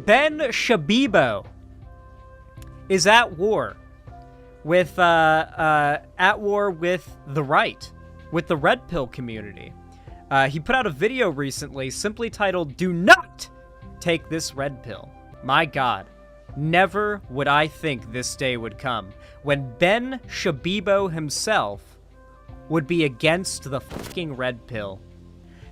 Ben Shapiro is at war with the right, with the red pill community. He put out a video recently simply titled, "Do not take this red pill." My God, never would I think this day would come when Ben Shapiro himself would be against the fucking red pill.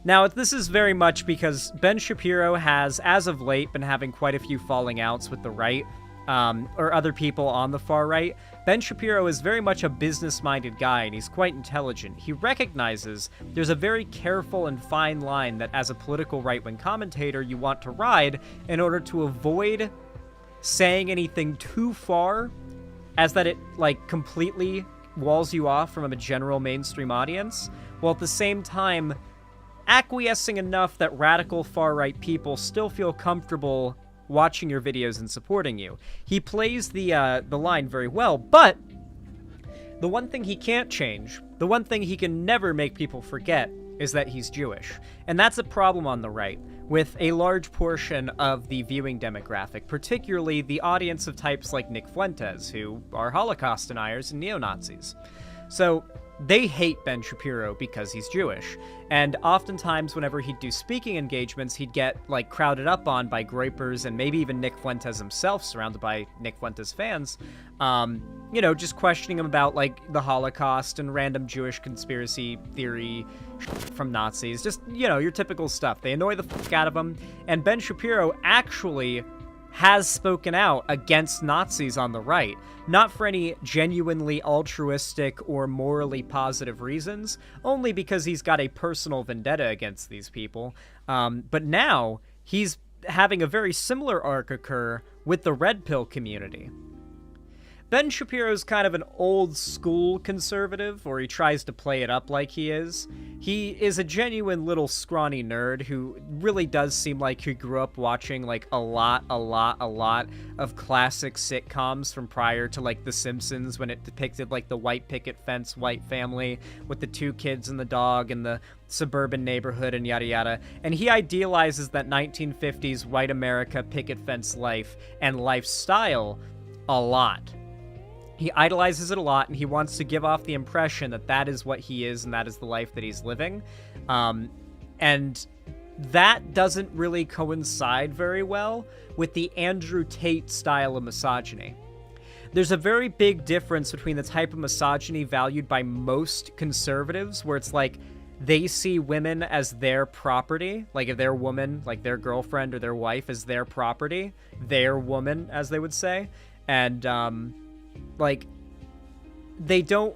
Now, this is very much because Ben Shapiro has, as of late, been having quite a few falling outs with the right, or other people on the far right. Ben Shapiro is very much a business-minded guy, and he's quite intelligent. He recognizes there's a very careful and fine line that, as a political right-wing commentator, you want to ride in order to avoid saying anything too far, as that it, like, completely walls you off from a general mainstream audience, while at the same time acquiescing enough that radical far-right people still feel comfortable watching your videos and supporting you. He plays the line very well, but the one thing he can't change, the one thing he can never make people forget, is that he's Jewish. And that's a problem on the right, with a large portion of the viewing demographic, particularly the audience of types like Nick Fuentes, who are Holocaust deniers and neo-Nazis. So they hate Ben Shapiro because he's Jewish. And oftentimes, whenever he'd do speaking engagements, he'd get, like, crowded up on by groypers and maybe even Nick Fuentes himself, surrounded by Nick Fuentes fans, you know, just questioning him about, like, the Holocaust and random Jewish conspiracy theory from Nazis. Just, you know, your typical stuff. They annoy the fuck out of him. And Ben Shapiro actually has spoken out against Nazis on the right, not for any genuinely altruistic or morally positive reasons, only because he's got a personal vendetta against these people. But now he's having a very similar arc occur with the red pill community. Ben Shapiro's kind of an old school conservative, or he tries to play it up like he is. He is a genuine little scrawny nerd who really does seem like he grew up watching, like, a lot of classic sitcoms from prior to, like, The Simpsons, when it depicted, like, the white picket fence white family with the 2 kids and the dog and the suburban neighborhood and yada yada. And he idealizes that 1950s white America picket fence life and lifestyle a lot. He idolizes it a lot, and he wants to give off the impression that that is what he is and that is the life that he's living. And that doesn't really coincide very well with the Andrew Tate style of misogyny. There's a very big difference between the type of misogyny valued by most conservatives, where it's like they see women as their property, like if their woman, like their girlfriend or their wife, is their property, their woman, as they would say, and like, they don't,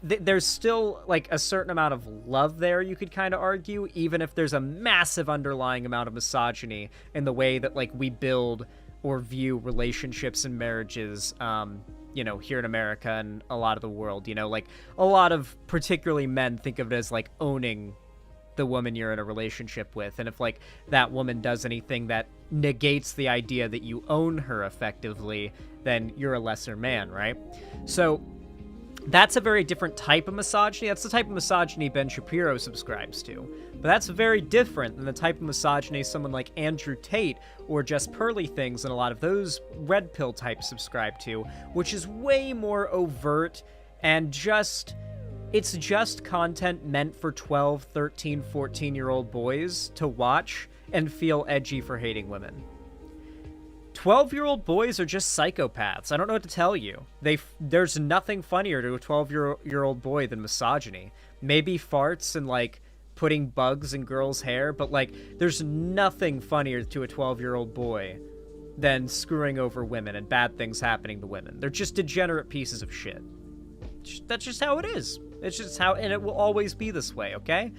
there's still, like, a certain amount of love there, you could kind of argue, even if there's a massive underlying amount of misogyny in the way that, like, we build or view relationships and marriages, you know, here in America and a lot of the world, you know, like, a lot of, particularly men, think of it as, like, owning the woman you're in a relationship with, and if, like, that woman does anything that negates the idea that you own her effectively, then you're a lesser man, right? So that's a very different type of misogyny. That's the type of misogyny Ben Shapiro subscribes to. But that's very different than the type of misogyny someone like Andrew Tate or JustPearlyThings and a lot of those red pill types subscribe to, which is way more overt and just, it's just content meant for 12, 13, 14-year-old boys to watch and feel edgy for hating women. 12-year-old boys are just psychopaths. I don't know what to tell you. There's nothing funnier to a 12-year-old boy than misogyny. Maybe farts and, like, putting bugs in girls' hair, but, like, there's nothing funnier to a 12-year-old boy than screwing over women and bad things happening to women. They're just degenerate pieces of shit. That's just how it is. It's just how, and it will always be this way, okay?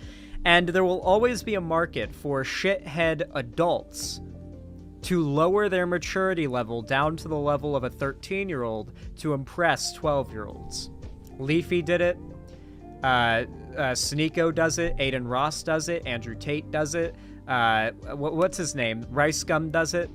And there will always be a market for shithead adults to lower their maturity level down to the level of a 13-year-old to impress 12-year-olds. Leafy did it. Sneeko does it. Aiden Ross does it. Andrew Tate does it. What's his name? Rice Gum does it.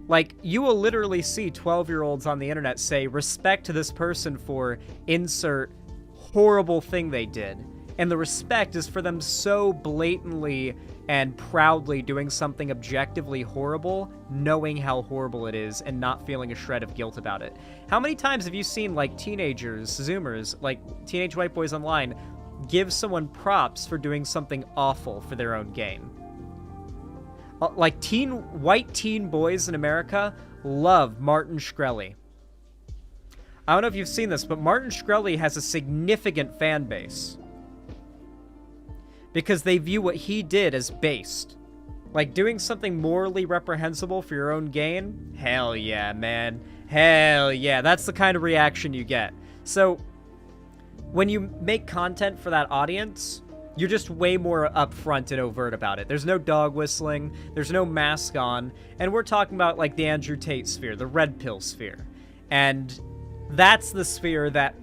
Like, you will literally see 12-year-olds on the internet say, respect to this person for insert horrible thing they did. And the respect is for them so blatantly and proudly doing something objectively horrible, knowing how horrible it is and not feeling a shred of guilt about it. How many times have you seen, like, teenagers, Zoomers, like teenage white boys online, give someone props for doing something awful for their own gain? Like, white teen boys in America love Martin Shkreli. I don't know if you've seen this, but Martin Shkreli has a significant fan base because they view what he did as based. Like, doing something morally reprehensible for your own gain? Hell yeah, man. Hell yeah. That's the kind of reaction you get. So, when you make content for that audience, you're just way more upfront and overt about it. There's no dog whistling, there's no mask on, and we're talking about, like, the Andrew Tate sphere, the red pill sphere. And that's the sphere that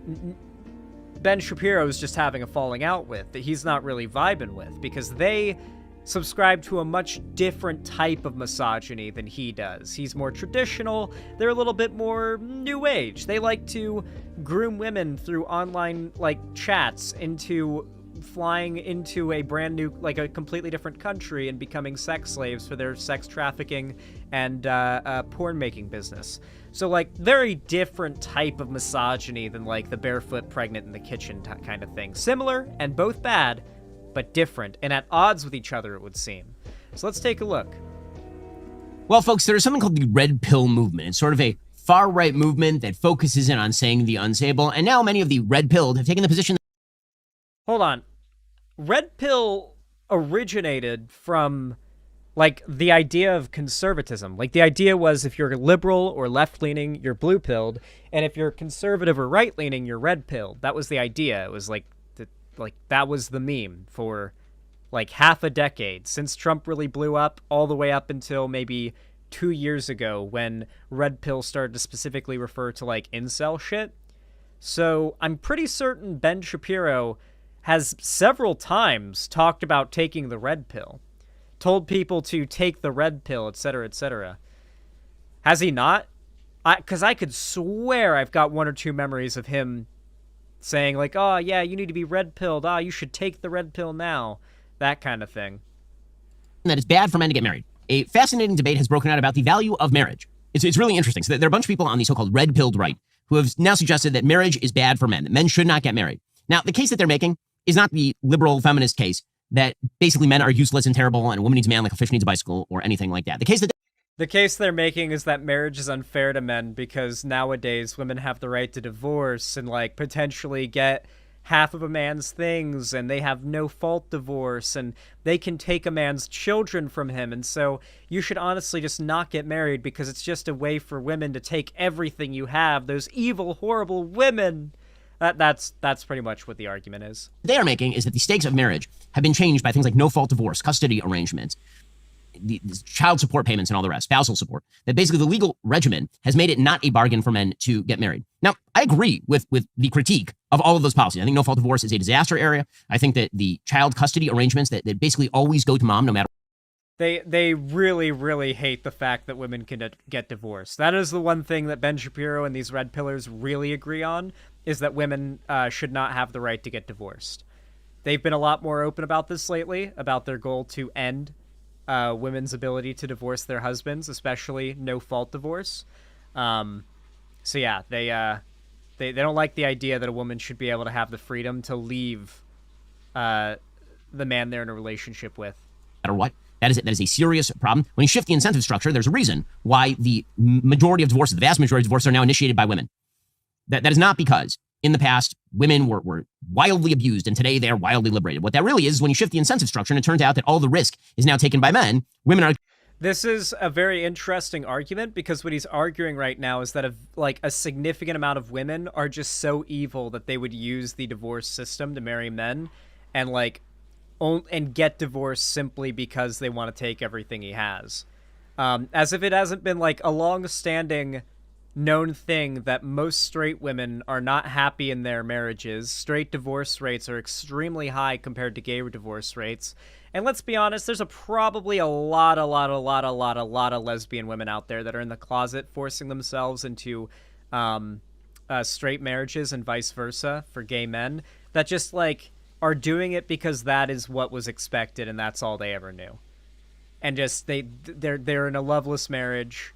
Ben Shapiro is just having a falling out with, that he's not really vibing with, because they subscribe to a much different type of misogyny than he does. He's more traditional. They're a little bit more new age. They like to groom women through online, like, chats into flying into a brand new, like, a completely different country and becoming sex slaves for their sex trafficking and porn making business. So, like, very different type of misogyny than, like, the barefoot pregnant in the kitchen kind of thing. Similar and both bad, but different and at odds with each other, it would seem. So let's take a look. Well, folks, there's something called the red pill movement. It's sort of a far-right movement that focuses in on saying the unsayable, and now many of the red-pilled have taken the position. Hold on. Red pill originated from, like, the idea of conservatism. Like, the idea was if you're liberal or left-leaning, you're blue-pilled, and if you're conservative or right-leaning, you're red-pilled. That was the idea. It was like that was the meme for, like, half a decade, since Trump really blew up, all the way up until maybe 2 years ago when red pill started to specifically refer to, like, incel shit. So I'm pretty certain Ben Shapiro has several times talked about taking the red pill, told people to take the red pill, etc., etc. Has he not? Because I could swear I've got one or two memories of him saying, like, oh, yeah, you need to be red-pilled. You should take the red pill now. That kind of thing. That it's bad for men to get married. A fascinating debate has broken out about the value of marriage. It's really interesting. So there are a bunch of people on the so-called red-pilled right who have now suggested that marriage is bad for men, that men should not get married. Now, the case that they're making is not the liberal feminist case that basically men are useless and terrible and a woman needs a man like a fish needs a bicycle or anything like that. The case they're making is that marriage is unfair to men because nowadays women have the right to divorce and, like, potentially get half of a man's things, and they have no fault divorce, and they can take a man's children from him, and so you should honestly just not get married because it's just a way for women to take everything you have, those evil, horrible women. That's pretty much what the argument is. They are making is that the stakes of marriage have been changed by things like no-fault divorce, custody arrangements, the child support payments and all the rest, spousal support, that basically the legal regimen has made it not a bargain for men to get married. Now, I agree with the critique of all of those policies. I think no-fault divorce is a disaster area. I think that the child custody arrangements that basically always go to mom no matter. They really, really hate the fact that women can get divorced. That is the one thing that Ben Shapiro and these red pillars really agree on, is that women should not have the right to get divorced. They've been a lot more open about this lately, about their goal to end women's ability to divorce their husbands, especially no-fault divorce. So yeah, they don't like the idea that a woman should be able to have the freedom to leave the man they're in a relationship with. No matter what, that is a serious problem. When you shift the incentive structure, there's a reason why the majority of divorces, the vast majority of divorces, are now initiated by women. That is not because in the past women were wildly abused and today they are wildly liberated. What that really is when you shift the incentive structure and it turns out that all the risk is now taken by men, women are... This is a very interesting argument because what he's arguing right now is that a significant amount of women are just so evil that they would use the divorce system to marry men and get divorced simply because they want to take everything he has. As if it hasn't been, like, a long-standing known thing that most straight women are not happy in their marriages. Straight divorce rates are extremely high compared to gay divorce rates. And let's be honest, there's probably a lot of lesbian women out there that are in the closet forcing themselves into straight marriages and vice versa for gay men that just, like, are doing it because that is what was expected and that's all they ever knew. And just they're in a loveless marriage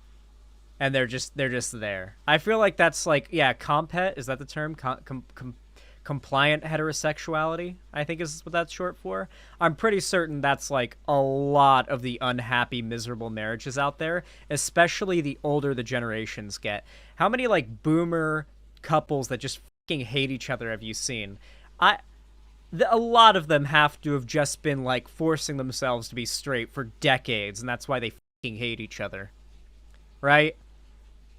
and they're just there. I feel like that's like, yeah, compet, is that the term? Compliant heterosexuality, I think is what that's short for. I'm pretty certain that's like a lot of the unhappy, miserable marriages out there, especially the older the generations get. How many like boomer couples that just fucking hate each other have you seen? A lot of them have to have just been like forcing themselves to be straight for decades, and that's why they fucking hate each other, right?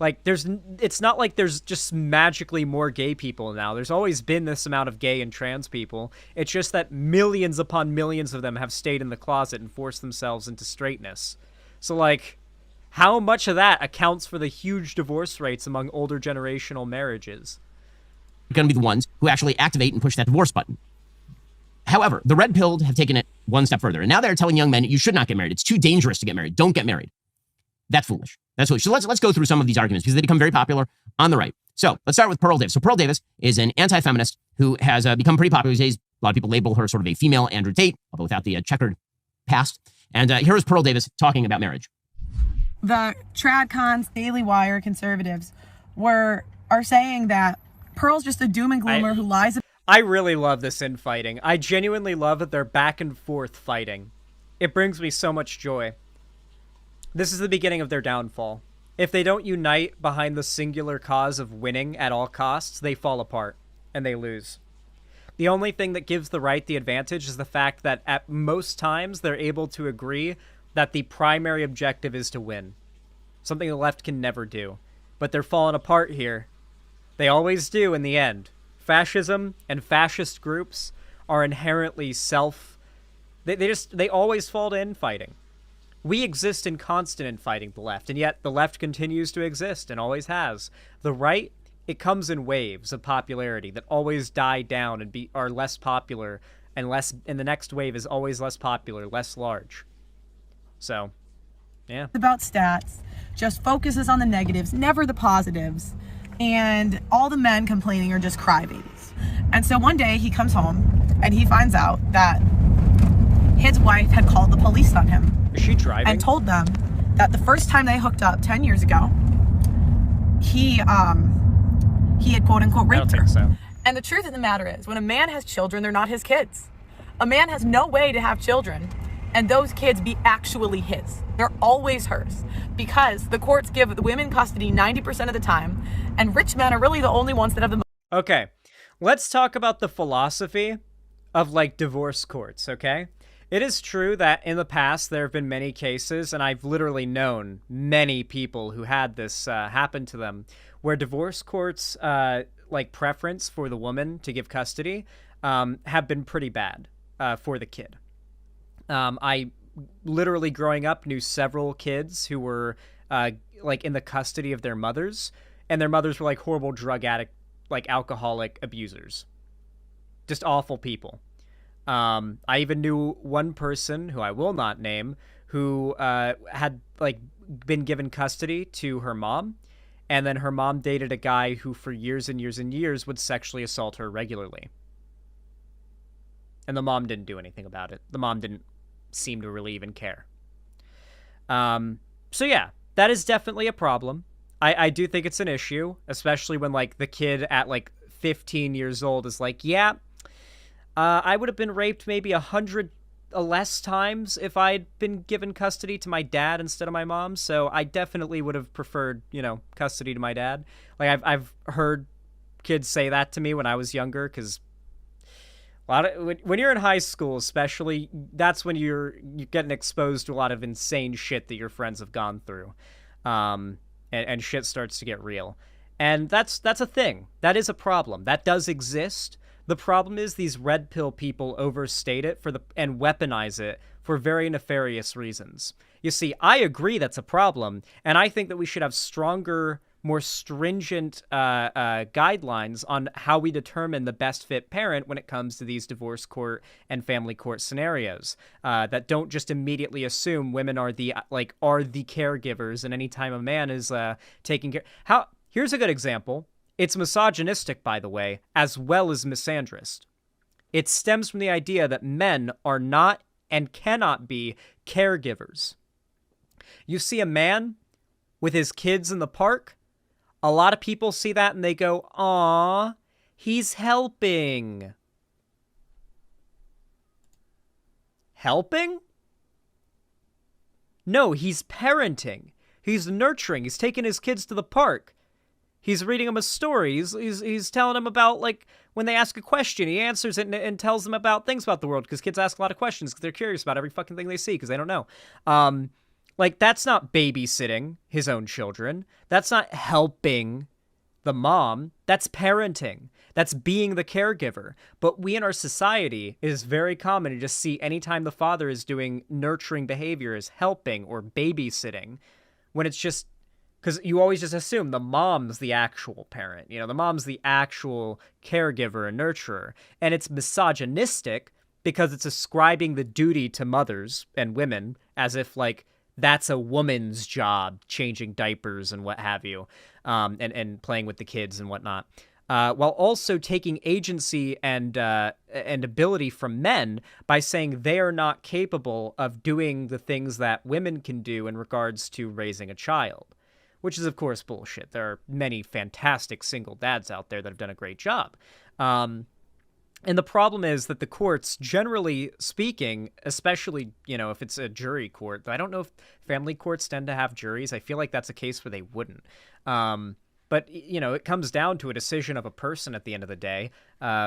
Like, it's not like there's just magically more gay people now. There's always been this amount of gay and trans people. It's just that millions upon millions of them have stayed in the closet and forced themselves into straightness. So, like, how much of that accounts for the huge divorce rates among older generational marriages? Going to be the ones who actually activate and push that divorce button. However, the red-pilled have taken it one step further, and now they're telling young men, you should not get married. It's too dangerous to get married. Don't get married. That's foolish. That's foolish. So let's go through some of these arguments because they become very popular on the right. So let's start with Pearl Davis. So Pearl Davis is an anti-feminist who has become pretty popular these days. A lot of people label her sort of a female Andrew Tate, although without the checkered past. And here is Pearl Davis talking about marriage. The TradCons, Daily Wire, conservatives are saying that Pearl's just a doom and gloomer who lies. I really love this infighting. I genuinely love that they're back and forth fighting. It brings me so much joy. This is the beginning of their downfall. If they don't unite behind the singular cause of winning at all costs, they fall apart and they lose. The only thing that gives the right the advantage is the fact that at most times they're able to agree that the primary objective is to win. Something the left can never do. But they're falling apart here. They always do in the end. Fascism and fascist groups are inherently they always fall to infighting. We exist in constant infighting, the left, and yet the left continues to exist and always has. The right, it comes in waves of popularity that always die down and are less popular, and the next wave is always less popular, less large. So, yeah. It's about stats, just focuses on the negatives, never the positives, and all the men complaining are just crybabies. And so one day he comes home and he finds out that his wife had called the police on him. Is she driving? And told them that the first time they hooked up 10 years ago, he had quote unquote raped her. I don't think so. And the truth of the matter is, when a man has children, they're not his kids. A man has no way to have children and those kids be actually his. They're always hers because the courts give the women custody 90% of the time, and rich men are really the only ones that have the. Okay, let's talk about the philosophy of like divorce courts, okay? It is true that in the past there have been many cases, and I've literally known many people who had this happen to them, where divorce courts, like preference for the woman to give custody, have been pretty bad for the kid. I literally growing up knew several kids who were like in the custody of their mothers, and their mothers were like horrible drug addict, like alcoholic abusers, just awful people. I even knew one person who I will not name who had like been given custody to her mom, and then her mom dated a guy who for years and years and years would sexually assault her regularly. And the mom didn't do anything about it. The mom didn't seem to really even care. So yeah, that is definitely a problem. I do think it's an issue, especially when like the kid at like 15 years old is like, yeah, I would have been raped maybe 100 less times if I'd been given custody to my dad instead of my mom. So I definitely would have preferred, custody to my dad. Like I've heard kids say that to me when I was younger, because when you're in high school, especially, that's when you're getting exposed to a lot of insane shit that your friends have gone through, and shit starts to get real, and that's a thing. That is a problem. That does exist. The problem is these red pill people overstate it and weaponize it for very nefarious reasons. You see, I agree that's a problem, and I think that we should have stronger, more stringent guidelines on how we determine the best fit parent when it comes to these divorce court and family court scenarios, that don't just immediately assume women are the caregivers, and anytime a man is taking care. Here's a good example. It's misogynistic, by the way, as well as misandrist. It stems from the idea that men are not and cannot be caregivers. You see a man with his kids in the park, a lot of people see that and they go, "Aw, he's helping." Helping? No, he's parenting. He's nurturing. He's taking his kids to the park. He's reading them a story. He's telling them about, like, when they ask a question, he answers it and tells them about things about the world, because kids ask a lot of questions because they're curious about every fucking thing they see because they don't know. Like, that's not babysitting his own children. That's not helping the mom. That's parenting. That's being the caregiver. But we in our society, it is very common to just see anytime the father is doing nurturing behavior as helping or babysitting, when it's just, because you always just assume the mom's the actual parent. You know, the mom's the actual caregiver and nurturer. And it's misogynistic because it's ascribing the duty to mothers and women as if, like, that's a woman's job, changing diapers and what have you, and playing with the kids and whatnot, while also taking agency and ability from men by saying they are not capable of doing the things that women can do in regards to raising a child, which is, of course, bullshit. There are many fantastic single dads out there that have done a great job. And the problem is that the courts, generally speaking, especially, you know, if it's a jury court, I don't know if family courts tend to have juries. I feel like that's a case where they wouldn't. But, you know, it comes down to a decision of a person at the end of the day,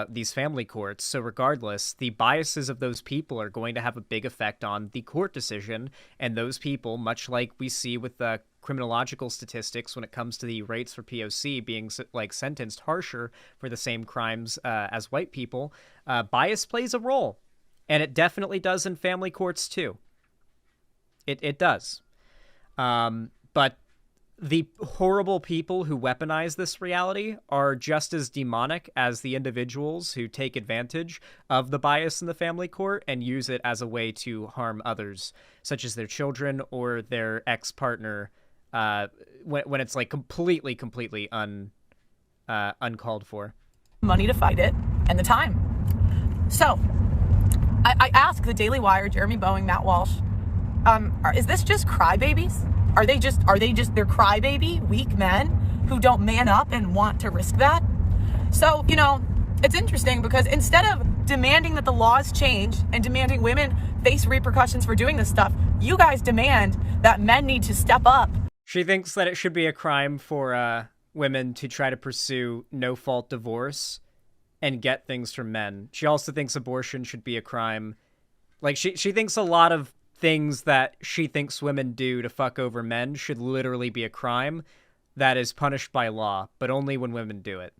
these family courts. So regardless, the biases of those people are going to have a big effect on the court decision. And those people, much like we see with the criminological statistics when it comes to the rates for POC being, like, sentenced harsher for the same crimes as white people, bias plays a role. And it definitely does in family courts too. It does. But the horrible people who weaponize this reality are just as demonic as the individuals who take advantage of the bias in the family court and use it as a way to harm others, such as their children or their ex-partner, when it's, like, completely uncalled for. Money to fight it and the time. So I asked the Daily Wire, Jeremy Boeing, Matt Walsh, is this just crybabies? Are they just they're crybaby, weak men who don't man up and want to risk that? So, you know, it's interesting because instead of demanding that the laws change and demanding women face repercussions for doing this stuff, you guys demand that men need to step up. She thinks that it should be a crime for women to try to pursue no-fault divorce and get things from men. She also thinks abortion should be a crime. Like, she thinks a lot of things that she thinks women do to fuck over men should literally be a crime that is punished by law, but only when women do it.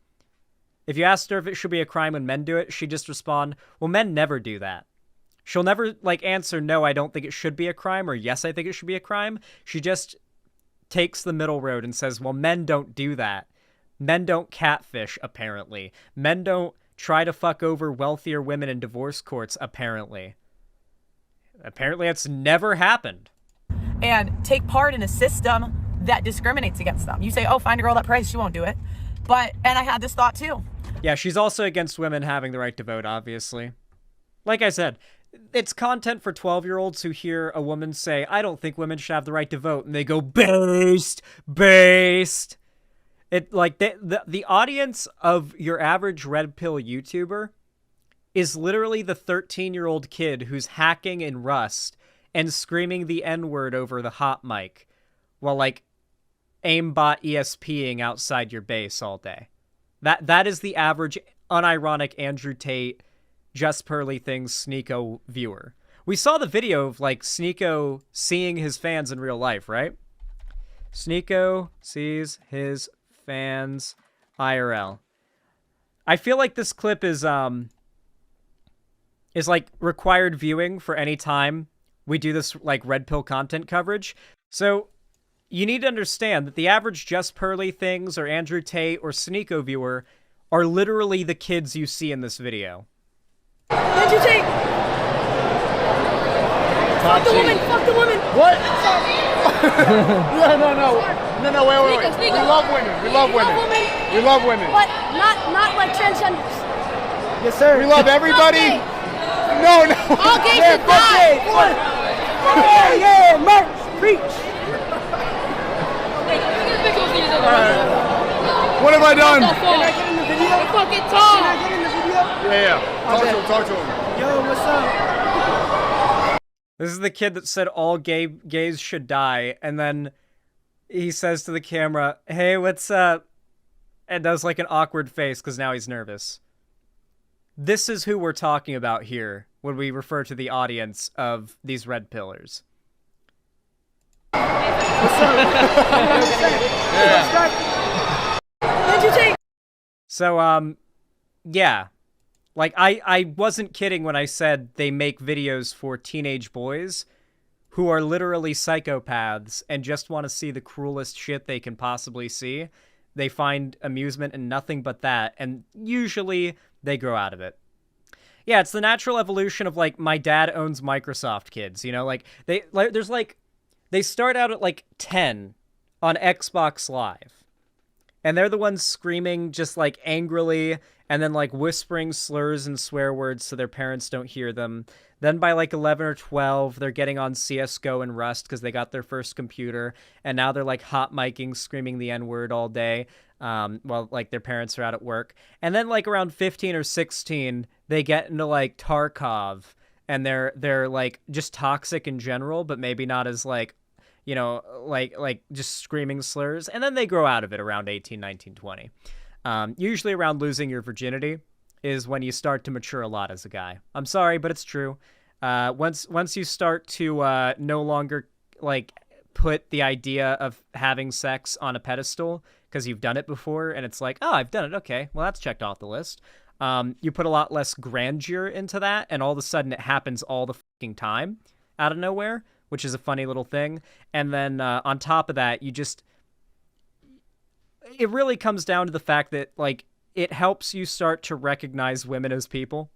If you asked her if it should be a crime when men do it, she'd just respond, well, men never do that. She'll never, like, answer, no, I don't think it should be a crime, or yes, I think it should be a crime. She just takes the middle road and says, well, men don't do that. Men don't catfish, apparently. Men don't try to fuck over wealthier women in divorce courts, apparently. Apparently that's never happened. And take part in a system that discriminates against them. You say, oh, find a girl that prays, she won't do it. And I had this thought too. Yeah, she's also against women having the right to vote, obviously. Like I said, it's content for 12-year-olds who hear a woman say, I don't think women should have the right to vote, and they go, based. It, like, the audience of your average red pill YouTuber is literally the 13-year-old kid who's hacking in Rust and screaming the N-word over the hot mic while, like, aimbot ESPing outside your base all day. That is the average unironic Andrew Tate, JustPearlyThings Sneeko viewer. We saw the video of, like, Sneeko seeing his fans in real life, right? Sneeko sees his fans IRL. I feel like this clip is like required viewing for any time we do this, like, red pill content coverage. So you need to understand that the average JustPearlyThings or Andrew Tate or Sneeko viewer are literally the kids you see in this video. Andrew Tate! Fuck the woman! Fuck the woman! What? No, wait. Sneeko. We love women. We love women. But not like transgenders. Yes, sir. We love everybody. No. All gays Yeah, should fuck die. it. Yeah, merch, preach. What have I done? Can I get in the video? Fucking talk. Can I get in the video? Yeah. Talk to him. Yo, what's up? This is the kid that said all gays should die, and then he says to the camera, "Hey, what's up?" and does like an awkward face because now he's nervous. This is who we're talking about here when we refer to the audience of these red pillars. What's up? What'd you take? So, yeah. Like, I wasn't kidding when I said they make videos for teenage boys who are literally psychopaths and just want to see the cruelest shit they can possibly see. They find amusement in nothing but that, and usually they grow out of it. Yeah, it's the natural evolution of, like, my dad owns Microsoft kids, you know? Like, they start out at, like, 10 on Xbox Live. And they're the ones screaming just, like, angrily and then, like, whispering slurs and swear words so their parents don't hear them. Then by, like, 11 or 12, they're getting on CSGO and Rust because they got their first computer. And now they're, like, hot micing, screaming the N-word all day while, like, their parents are out at work. And then, like, around 15 or 16, they get into, like, Tarkov. And they're like, just toxic in general, but maybe not as, like, you know, like just screaming slurs. And then they grow out of it around 18, 19, 20. Usually around losing your virginity is when you start to mature a lot as a guy. I'm sorry, but it's true. Once you start to no longer, like, put the idea of having sex on a pedestal because you've done it before, and it's like, oh, I've done it. Okay, well, that's checked off the list. You put a lot less grandeur into that, and all of a sudden it happens all the fucking time out of nowhere, which is a funny little thing. And then on top of that, it really comes down to the fact that, like, it helps you start to recognize women as people.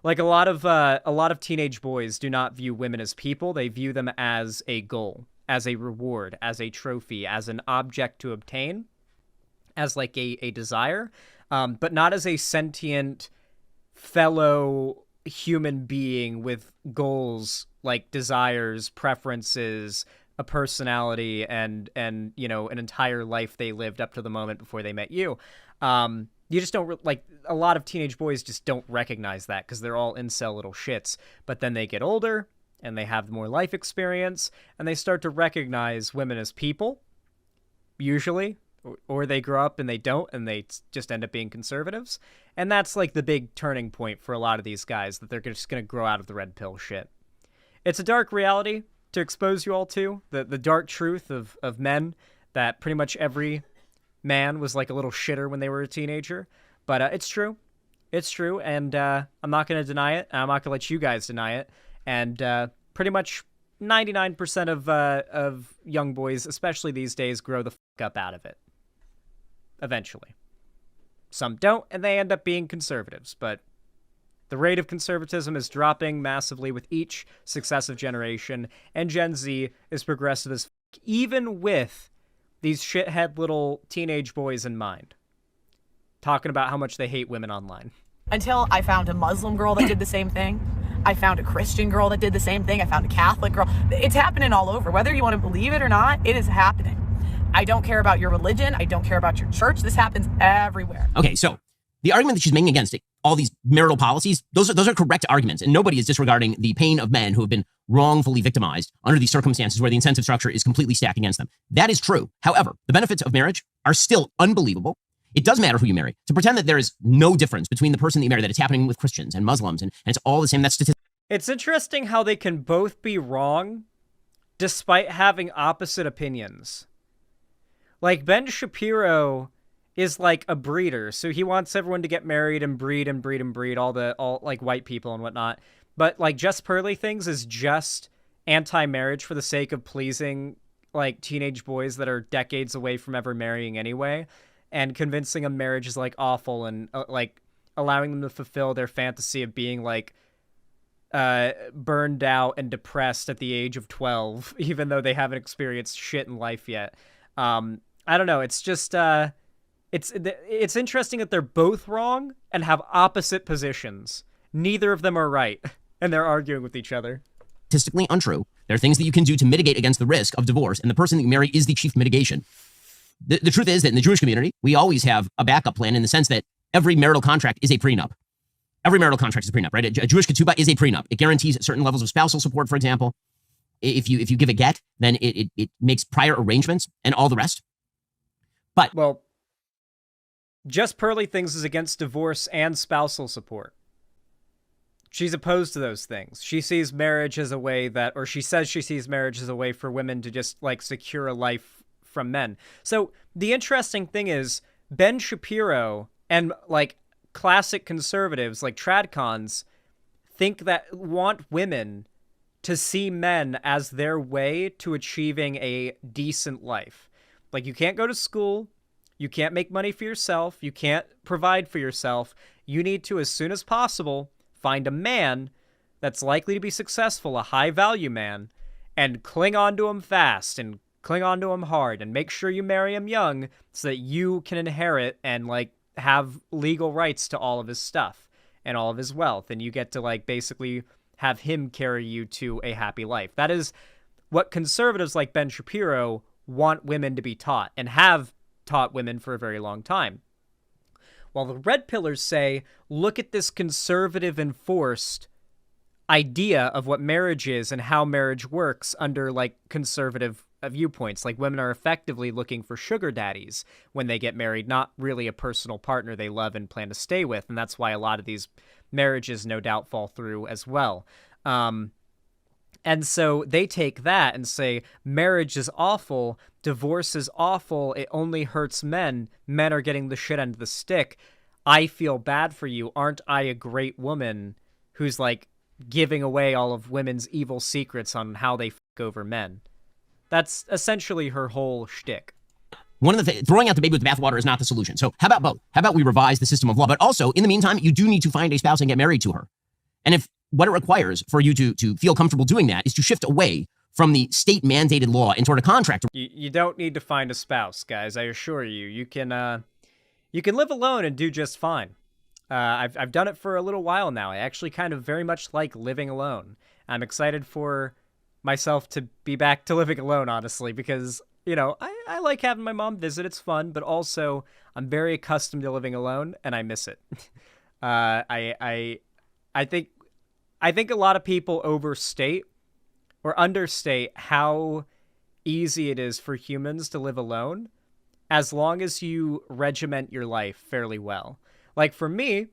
Like, a lot of teenage boys do not view women as people. They view them as a goal, as a reward, as a trophy, as an object to obtain, as, like, a desire, but not as a sentient fellow human being with goals, like desires, preferences, a personality, and you know, an entire life they lived up to the moment before they met you. You just don't like, a lot of teenage boys just don't recognize that because they're all incel little shits. But then they get older and they have more life experience and they start to recognize women as people, usually, or they grow up and they don't, and they just end up being conservatives. And that's, like, the big turning point for a lot of these guys, that they're just going to grow out of the red pill shit. It's a dark reality to expose you all to, the dark truth of men, that pretty much every man was like a little shitter when they were a teenager. But it's true. It's true, and I'm not going to deny it. I'm not going to let you guys deny it. And pretty much 99% of young boys, especially these days, grow the fuck up out of it. Eventually. Some don't, and they end up being conservatives, but the rate of conservatism is dropping massively with each successive generation, and Gen Z is progressive as fuck, even with these shithead little teenage boys in mind, talking about how much they hate women online. Until I found a Muslim girl that did the same thing. I found a Christian girl that did the same thing. I found a Catholic girl. It's happening all over. Whether you want to believe it or not, it is happening. I don't care about your religion. I don't care about your church. This happens everywhere. Okay, so the argument that she's making against it, all these marital policies, those are correct arguments, and nobody is disregarding the pain of men who have been wrongfully victimized under these circumstances where the incentive structure is completely stacked against them. That is true. However, the benefits of marriage are still unbelievable. It does matter who you marry. To pretend that there is no difference between the person that you marry, that it's happening with Christians and Muslims, and it's all the same, that's statistics. It's interesting how they can both be wrong despite having opposite opinions. Like, Ben Shapiro is like a breeder, so he wants everyone to get married and breed and breed and breed, all like white people and whatnot. But, like, JustPearlyThings is just anti-marriage for the sake of pleasing, like, teenage boys that are decades away from ever marrying anyway, and convincing them marriage is, like, awful, and like allowing them to fulfill their fantasy of being, like, burned out and depressed at the age of 12, even though they haven't experienced shit in life yet. I don't know. It's just, it's interesting that they're both wrong and have opposite positions. Neither of them are right, and they're arguing with each other. Statistically untrue. There are things that you can do to mitigate against the risk of divorce, and the person that you marry is the chief mitigation. The truth is that in the Jewish community, we always have a backup plan in the sense that every marital contract is a prenup. Every marital contract is a prenup, right? A Jewish ketubah is a prenup. It guarantees certain levels of spousal support, for example. If you give a get, then it makes prior arrangements and all the rest. But well, Just Pearly Things is against divorce and spousal support. She's opposed to those things. She sees marriage as a way that, or she says she sees marriage as a way for women to just like secure a life from men. So the interesting thing is Ben Shapiro and like classic conservatives like tradcons want women to see men as their way to achieving a decent life. Like, you can't go to school, you can't make money for yourself, you can't provide for yourself. You need to, as soon as possible, find a man that's likely to be successful, a high-value man, and cling on to him fast and cling on to him hard, and make sure you marry him young so that you can inherit and like have legal rights to all of his stuff and all of his wealth, and you get to like basically have him carry you to a happy life. That is what conservatives like Ben Shapiro want women to be taught, and have taught women for a very long time. While the red pillars say, look at this conservative enforced idea of what marriage is and how marriage works under like conservative viewpoints. Like, women are effectively looking for sugar daddies when they get married, not really a personal partner they love and plan to stay with. And that's why a lot of these marriages no doubt fall through as well. And so they take that and say, marriage is awful, divorce is awful, it only hurts men, men are getting the shit end of the stick. I feel bad for you. Aren't I a great woman who's like giving away all of women's evil secrets on how they fuck over men? That's essentially her whole shtick. one of the throwing out the baby with the bathwater is not the solution. So how about both? How about we revise the system of law? But also, in the meantime, you do need to find a spouse and get married to her. And if what it requires for you to feel comfortable doing that is to shift away from the state-mandated law and toward a contract. You don't need to find a spouse, guys. I assure you. You can live alone and do just fine. I've done it for a little while now. I actually kind of very much like living alone. I'm excited for myself to be back to living alone, honestly, because, you know, I like having my mom visit. It's fun, but also I'm very accustomed to living alone, and I miss it. I think a lot of people overstate or understate how easy it is for humans to live alone as long as you regiment your life fairly well. Like for me,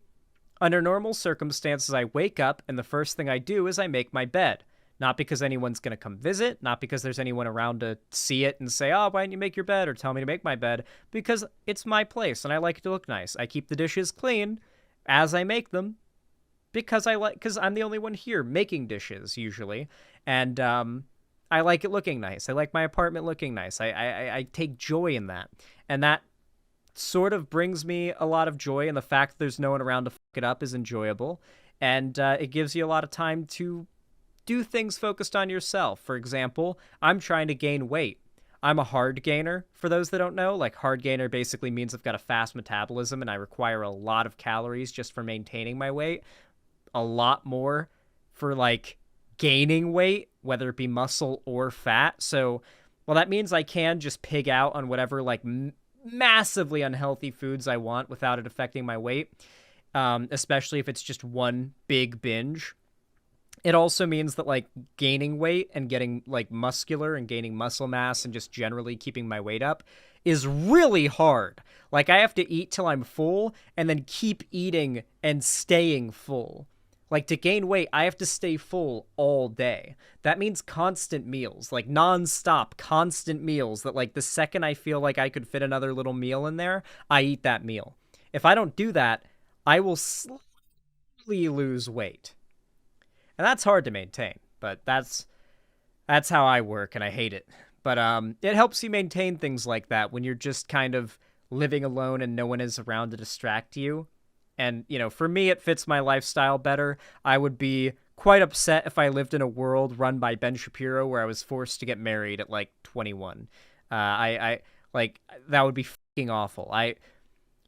under normal circumstances, I wake up and the first thing I do is I make my bed. Not because anyone's going to come visit, not because there's anyone around to see it and say, oh, why didn't you make your bed or tell me to make my bed? Because it's my place and I like it to look nice. I keep the dishes clean as I make them because I'm the only one here making dishes usually. And I like it looking nice. I like my apartment looking nice. I take joy in that. And that sort of brings me a lot of joy, and the fact that there's no one around to fuck it up is enjoyable. And it gives you a lot of time to do things focused on yourself. For example, I'm trying to gain weight. I'm a hard gainer, for those that don't know. Like, hard gainer basically means I've got a fast metabolism and I require a lot of calories just for maintaining my weight. A lot more for, like, gaining weight, whether it be muscle or fat. So, well, that means I can just pig out on whatever, like, massively unhealthy foods I want without it affecting my weight, especially if it's just one big binge. It also means that, like, gaining weight and getting, like, muscular and gaining muscle mass and just generally keeping my weight up is really hard. Like, I have to eat till I'm full and then keep eating and staying full. Like, to gain weight, I have to stay full all day. That means constant meals, like non-stop, constant meals that, like, the second I feel like I could fit another little meal in there, I eat that meal. If I don't do that, I will slowly lose weight. And that's hard to maintain, but that's how I work, and I hate it. But it helps you maintain things like that when you're just kind of living alone and no one is around to distract you. And, you know, for me, it fits my lifestyle better. I would be quite upset if I lived in a world run by Ben Shapiro where I was forced to get married at, like, 21. Like, that would be fucking awful.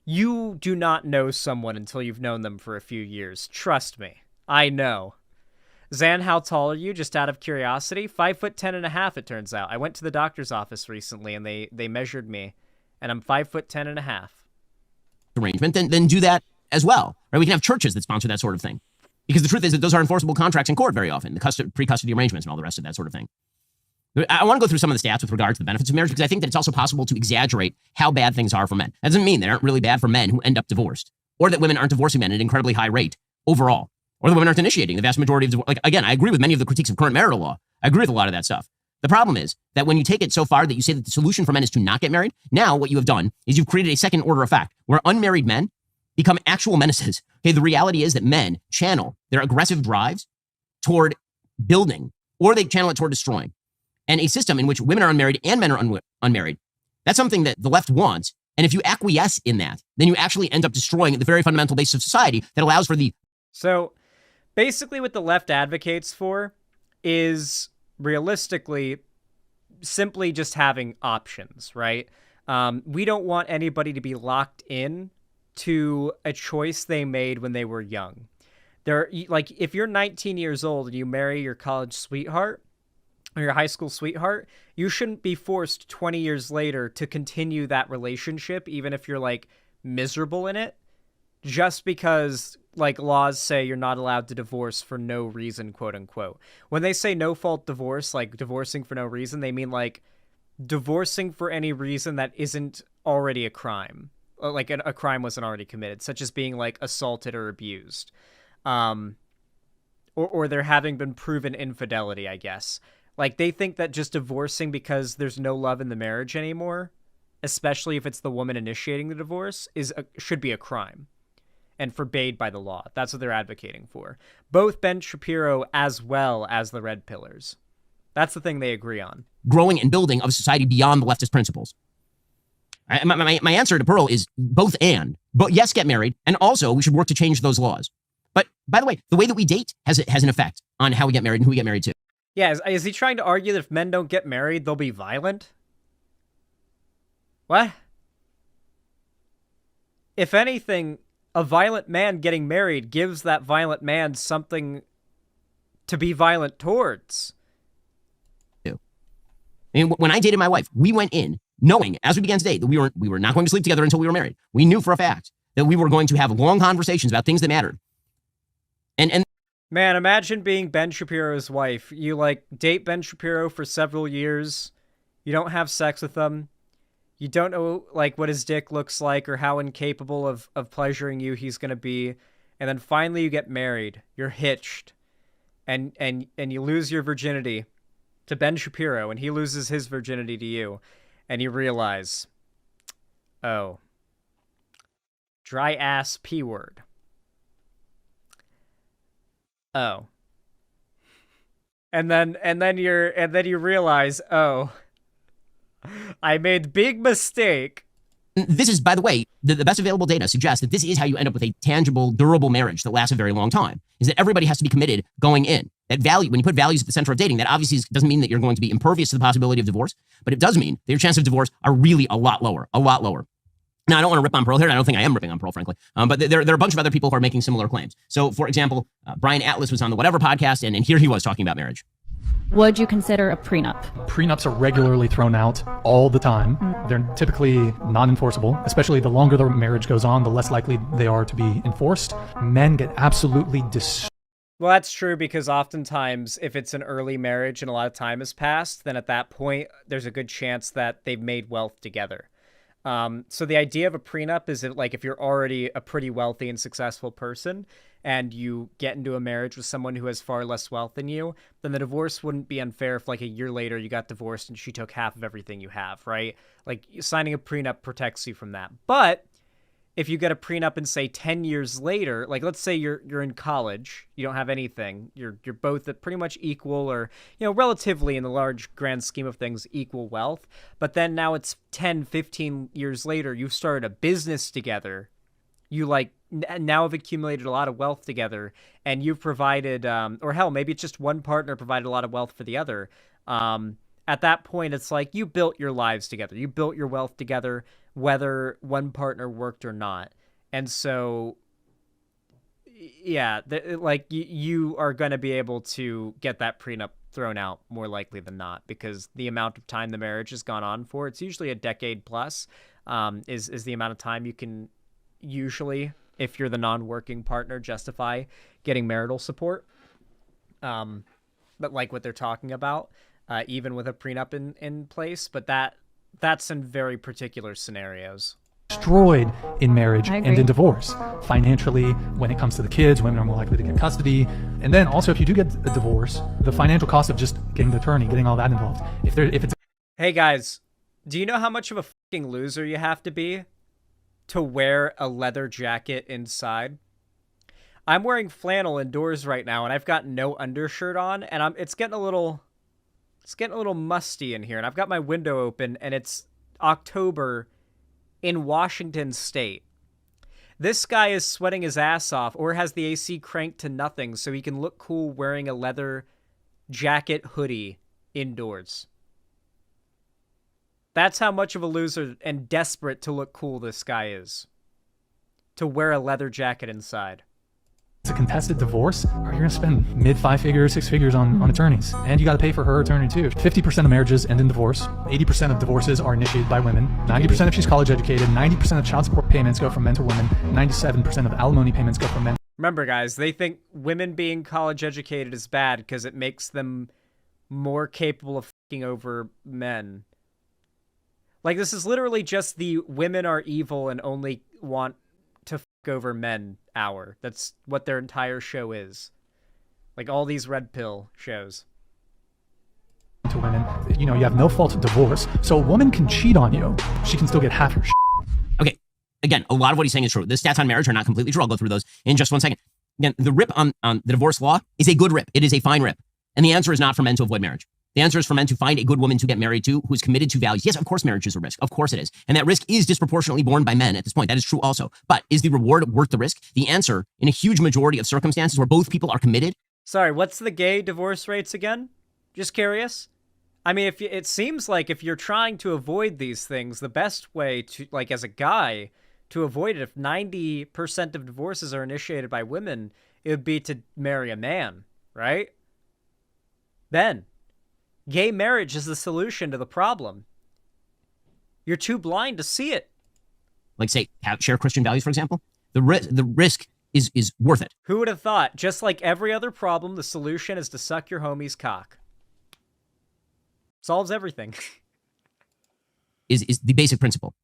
You do not know someone until you've known them for a few years. Trust me. I know. Zan, how tall are you? Just out of curiosity. 5'10.5", it turns out. I went to the doctor's office recently and they measured me, and I'm 5'10.5". Arrangement, then do that as well. Right? We can have churches that sponsor that sort of thing. Because the truth is that those are enforceable contracts in court very often, the pre-custody arrangements and all the rest of that sort of thing. I want to go through some of the stats with regard to the benefits of marriage because I think that it's also possible to exaggerate how bad things are for men. That doesn't mean they aren't really bad for men who end up divorced, or that women aren't divorcing men at an incredibly high rate overall, or that women aren't initiating the vast majority of divorce. Like, again, I agree with many of the critiques of current marital law. I agree with a lot of that stuff. The problem is that when you take it so far that you say that the solution for men is to not get married, now what you have done is you've created a second order effect where unmarried men become actual menaces. Okay, the reality is that men channel their aggressive drives toward building, or they channel it toward destroying. And a system in which women are unmarried and men are unmarried, that's something that the left wants. And if you acquiesce in that, then you actually end up destroying the very fundamental basis of society that allows for the... So basically what the left advocates for is realistically simply just having options, right? We don't want anybody to be locked in to a choice they made when they were young. Like, if you're 19 years old and you marry your college sweetheart, or your high school sweetheart, you shouldn't be forced 20 years later to continue that relationship, even if you're, like, miserable in it, just because, like, laws say you're not allowed to divorce for no reason, quote unquote. When they say no-fault divorce, like divorcing for no reason, they mean, like, divorcing for any reason that isn't already a crime. Like, a crime wasn't already committed, such as being, like, assaulted or abused. Or there having been proven infidelity, I guess. Like, they think that just divorcing because there's no love in the marriage anymore, especially if it's the woman initiating the divorce, should be a crime and forbade by the law. That's what they're advocating for. Both Ben Shapiro as well as the Red Pillars. That's the thing they agree on. Growing and building of society beyond the leftist principles. My answer to Pearl is both and. But yes, get married, and also we should work to change those laws. But, by the way, the way that we date has an effect on how we get married and who we get married to. Yeah, is he trying to argue that if men don't get married, they'll be violent? What? If anything, a violent man getting married gives that violent man something to be violent towards. And when I dated my wife, we went in knowing, as we began to date, that we were not going to sleep together until we were married. We knew for a fact that we were going to have long conversations about things that mattered. And man, imagine being Ben Shapiro's wife. You, like, date Ben Shapiro for several years. You don't have sex with him. You don't know, like, what his dick looks like or how incapable of pleasuring you he's going to be. And then finally you get married. You're hitched. And you lose your virginity to Ben Shapiro, and he loses his virginity to you. And you realize, oh, dry ass P word. Oh. And then you realize, oh, I made big mistake. This is, by the way, the best available data suggests that this is how you end up with a tangible, durable marriage that lasts a very long time, is that everybody has to be committed going in. That value, when you put values at the center of dating, that obviously doesn't mean that you're going to be impervious to the possibility of divorce, but it does mean that your chances of divorce are really a lot lower. Now, I don't want to rip on Pearl here. I don't think I am ripping on Pearl, frankly. But there are a bunch of other people who are making similar claims. So, for example, Brian Atlas was on the Whatever podcast, and here he was talking about marriage. Would you consider a prenup? Prenups are regularly thrown out all the time. They're typically non-enforceable, especially the longer the marriage goes on, the less likely they are to be enforced. Men get absolutely Well, that's true because oftentimes if it's an early marriage and a lot of time has passed, then at that point, there's a good chance that they've made wealth together. So the idea of a prenup is that, like, if you're already a pretty wealthy and successful person and you get into a marriage with someone who has far less wealth than you, then the divorce wouldn't be unfair if, like, a year later you got divorced and she took half of everything you have, right? Like, signing a prenup protects you from that. But if you get a prenup and, say, 10 years later, like, let's say you're in college, you don't have anything, you're both at pretty much equal or, you know, relatively in the large grand scheme of things, equal wealth, but then now it's 10, 15 years later, you've started a business together, you, like, now have accumulated a lot of wealth together, and you've provided, or hell, maybe it's just one partner provided a lot of wealth for the other, at that point, it's like you built your lives together. You built your wealth together, whether one partner worked or not. And so, yeah, like you are going to be able to get that prenup thrown out more likely than not, because the amount of time the marriage has gone on for, it's usually a decade plus, is the amount of time you can usually, if you're the non-working partner, justify getting marital support. But like what they're talking about, even with a prenup in place, but that's in very particular scenarios. Destroyed in marriage I and agree. in divorce. Financially, when it comes to the kids, women are more likely to get custody. And then also, if you do get a divorce, the financial cost of just getting the attorney, getting all that involved. If it's Hey guys, do you know how much of a fucking loser you have to be to wear a leather jacket inside? I'm wearing flannel indoors right now, and I've got no undershirt on, and it's getting a little musty in here, and I've got my window open, and it's October in Washington State. This guy is sweating his ass off, or has the AC cranked to nothing so he can look cool wearing a leather jacket hoodie indoors. That's how much of a loser and desperate to look cool this guy is. To wear a leather jacket inside. a contested divorce, you're going to spend mid 5 figures, 6 figures on attorneys. And you got to pay for her attorney too. 50% of marriages end in divorce. 80% of divorces are initiated by women. 90% if she's college educated. 90% of child support payments go from men to women. 97% of alimony payments go from men. Remember, guys, they think women being college educated is bad because it makes them more capable of fucking over men. Like, this is literally just the women are evil and only want to fuck over men hour. That's what their entire show is. Like, all these red pill shows. To women, you know, you have no fault of divorce, so a woman can cheat on you. She can still get half her shit. Okay, again, a lot of what he's saying is true. The stats on marriage are not completely true. I'll go through those in just one second. Again, the rip on the divorce law is a good rip. It is a fine rip. And the answer is not for men to avoid marriage. The answer is for men to find a good woman to get married to who's committed to values. Yes, of course marriage is a risk. Of course it is. And that risk is disproportionately borne by men at this point. That is true also. But is the reward worth the risk? The answer, in a huge majority of circumstances where both people are committed. Sorry, what's the gay divorce rates again? Just curious. I mean, it seems like if you're trying to avoid these things, the best way to, like, as a guy, to avoid it, if 90% of divorces are initiated by women, it would be to marry a man, right? Ben, gay marriage is the solution to the problem. You're too blind to see it. Like, say, share Christian values, for example. The risk is worth it. Who would have thought? Just like every other problem, the solution is to suck your homie's cock. Solves everything. Is the basic principle.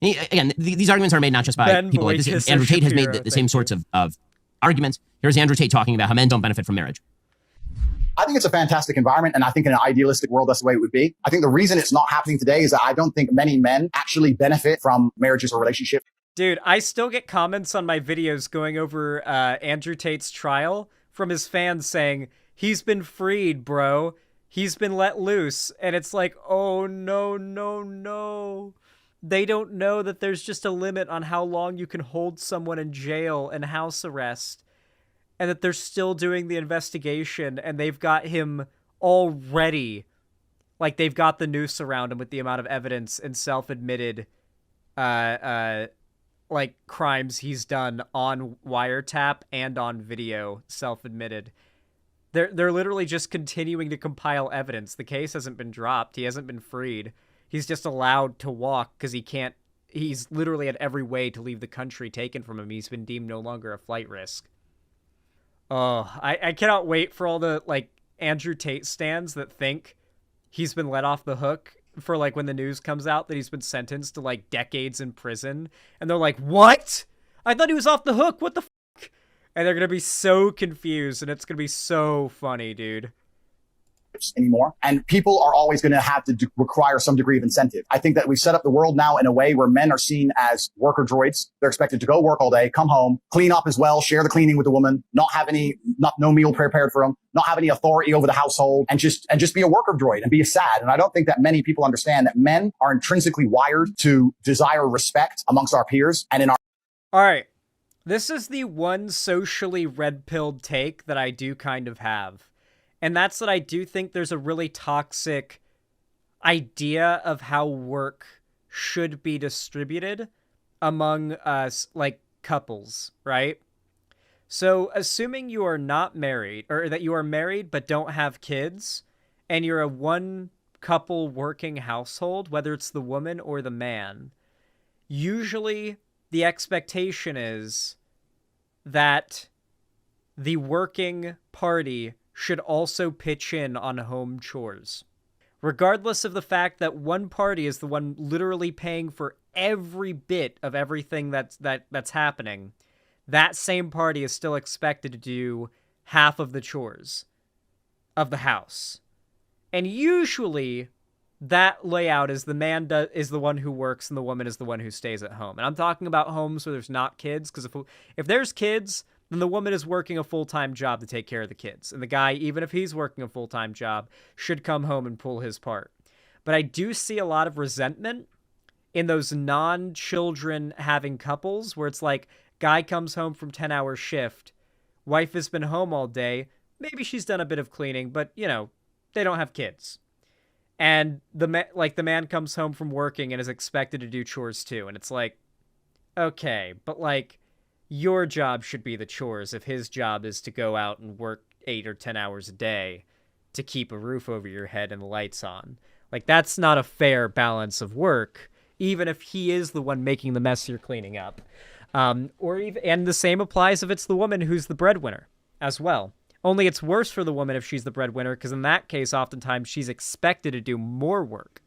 Again, these arguments are made not just by Ben people like Boyd this. Kisser Andrew Tate has made Shapiro, the same thank sorts of arguments. Here's Andrew Tate talking about how men don't benefit from marriage. I think it's a fantastic environment, and I think in an idealistic world, that's the way it would be. I think the reason it's not happening today is that I don't think many men actually benefit from marriages or relationships. Dude, I still get comments on my videos going over Andrew Tate's trial from his fans saying, he's been freed, bro. He's been let loose. And it's like, oh, no, no, no. They don't know that there's just a limit on how long you can hold someone in jail and house arrest. And that they're still doing the investigation, and they've got him already, like, they've got the noose around him with the amount of evidence and self-admitted, like, crimes he's done on wiretap and on video, self-admitted. They're literally just continuing to compile evidence. The case hasn't been dropped. He hasn't been freed. He's just allowed to walk because he's literally had every way to leave the country taken from him. He's been deemed no longer a flight risk. Oh, I cannot wait for all the, like, Andrew Tate stands that think he's been let off the hook for, like, when the news comes out that he's been sentenced to, like, decades in prison. And they're like, what? I thought he was off the hook. What the fuck? And they're going to be so confused, and it's going to be so funny, dude. Anymore. And people are always going to have to require some degree of incentive. I think that we've set up the world now in a way where men are seen as worker droids. They're expected to go work all day, come home, clean up as well, share the cleaning with the woman, no meal prepared for them, not have any authority over the household, and just be a worker droid and be a sad. And I don't think that many people understand that men are intrinsically wired to desire respect amongst our peers and in our. All right. This is the one socially red-pilled take that I do kind of have. And that's that I do think there's a really toxic idea of how work should be distributed among us, like, couples, right? So assuming you are not married, or that you are married but don't have kids, and you're a one couple working household, whether it's the woman or the man, usually the expectation is that the working party should also pitch in on home chores. Regardless of the fact that one party is the one literally paying for every bit of everything that's happening, that same party is still expected to do half of the chores of the house. And usually that layout is the man is the one who works and the woman is the one who stays at home. And I'm talking about homes where there's not kids, because if there's kids, then the woman is working a full-time job to take care of the kids. And the guy, even if he's working a full-time job, should come home and pull his part. But I do see a lot of resentment in those non-children having couples where it's like, guy comes home from 10-hour shift, wife has been home all day, maybe she's done a bit of cleaning, but, you know, they don't have kids. And the man comes home from working and is expected to do chores too. And it's like, okay, but like, your job should be the chores if his job is to go out and work 8 or 10 hours a day to keep a roof over your head and the lights on. Like, that's not a fair balance of work, even if he is the one making the mess you're cleaning up. And the same applies if it's the woman who's the breadwinner as well. Only it's worse for the woman if she's the breadwinner, because in that case, oftentimes she's expected to do more work.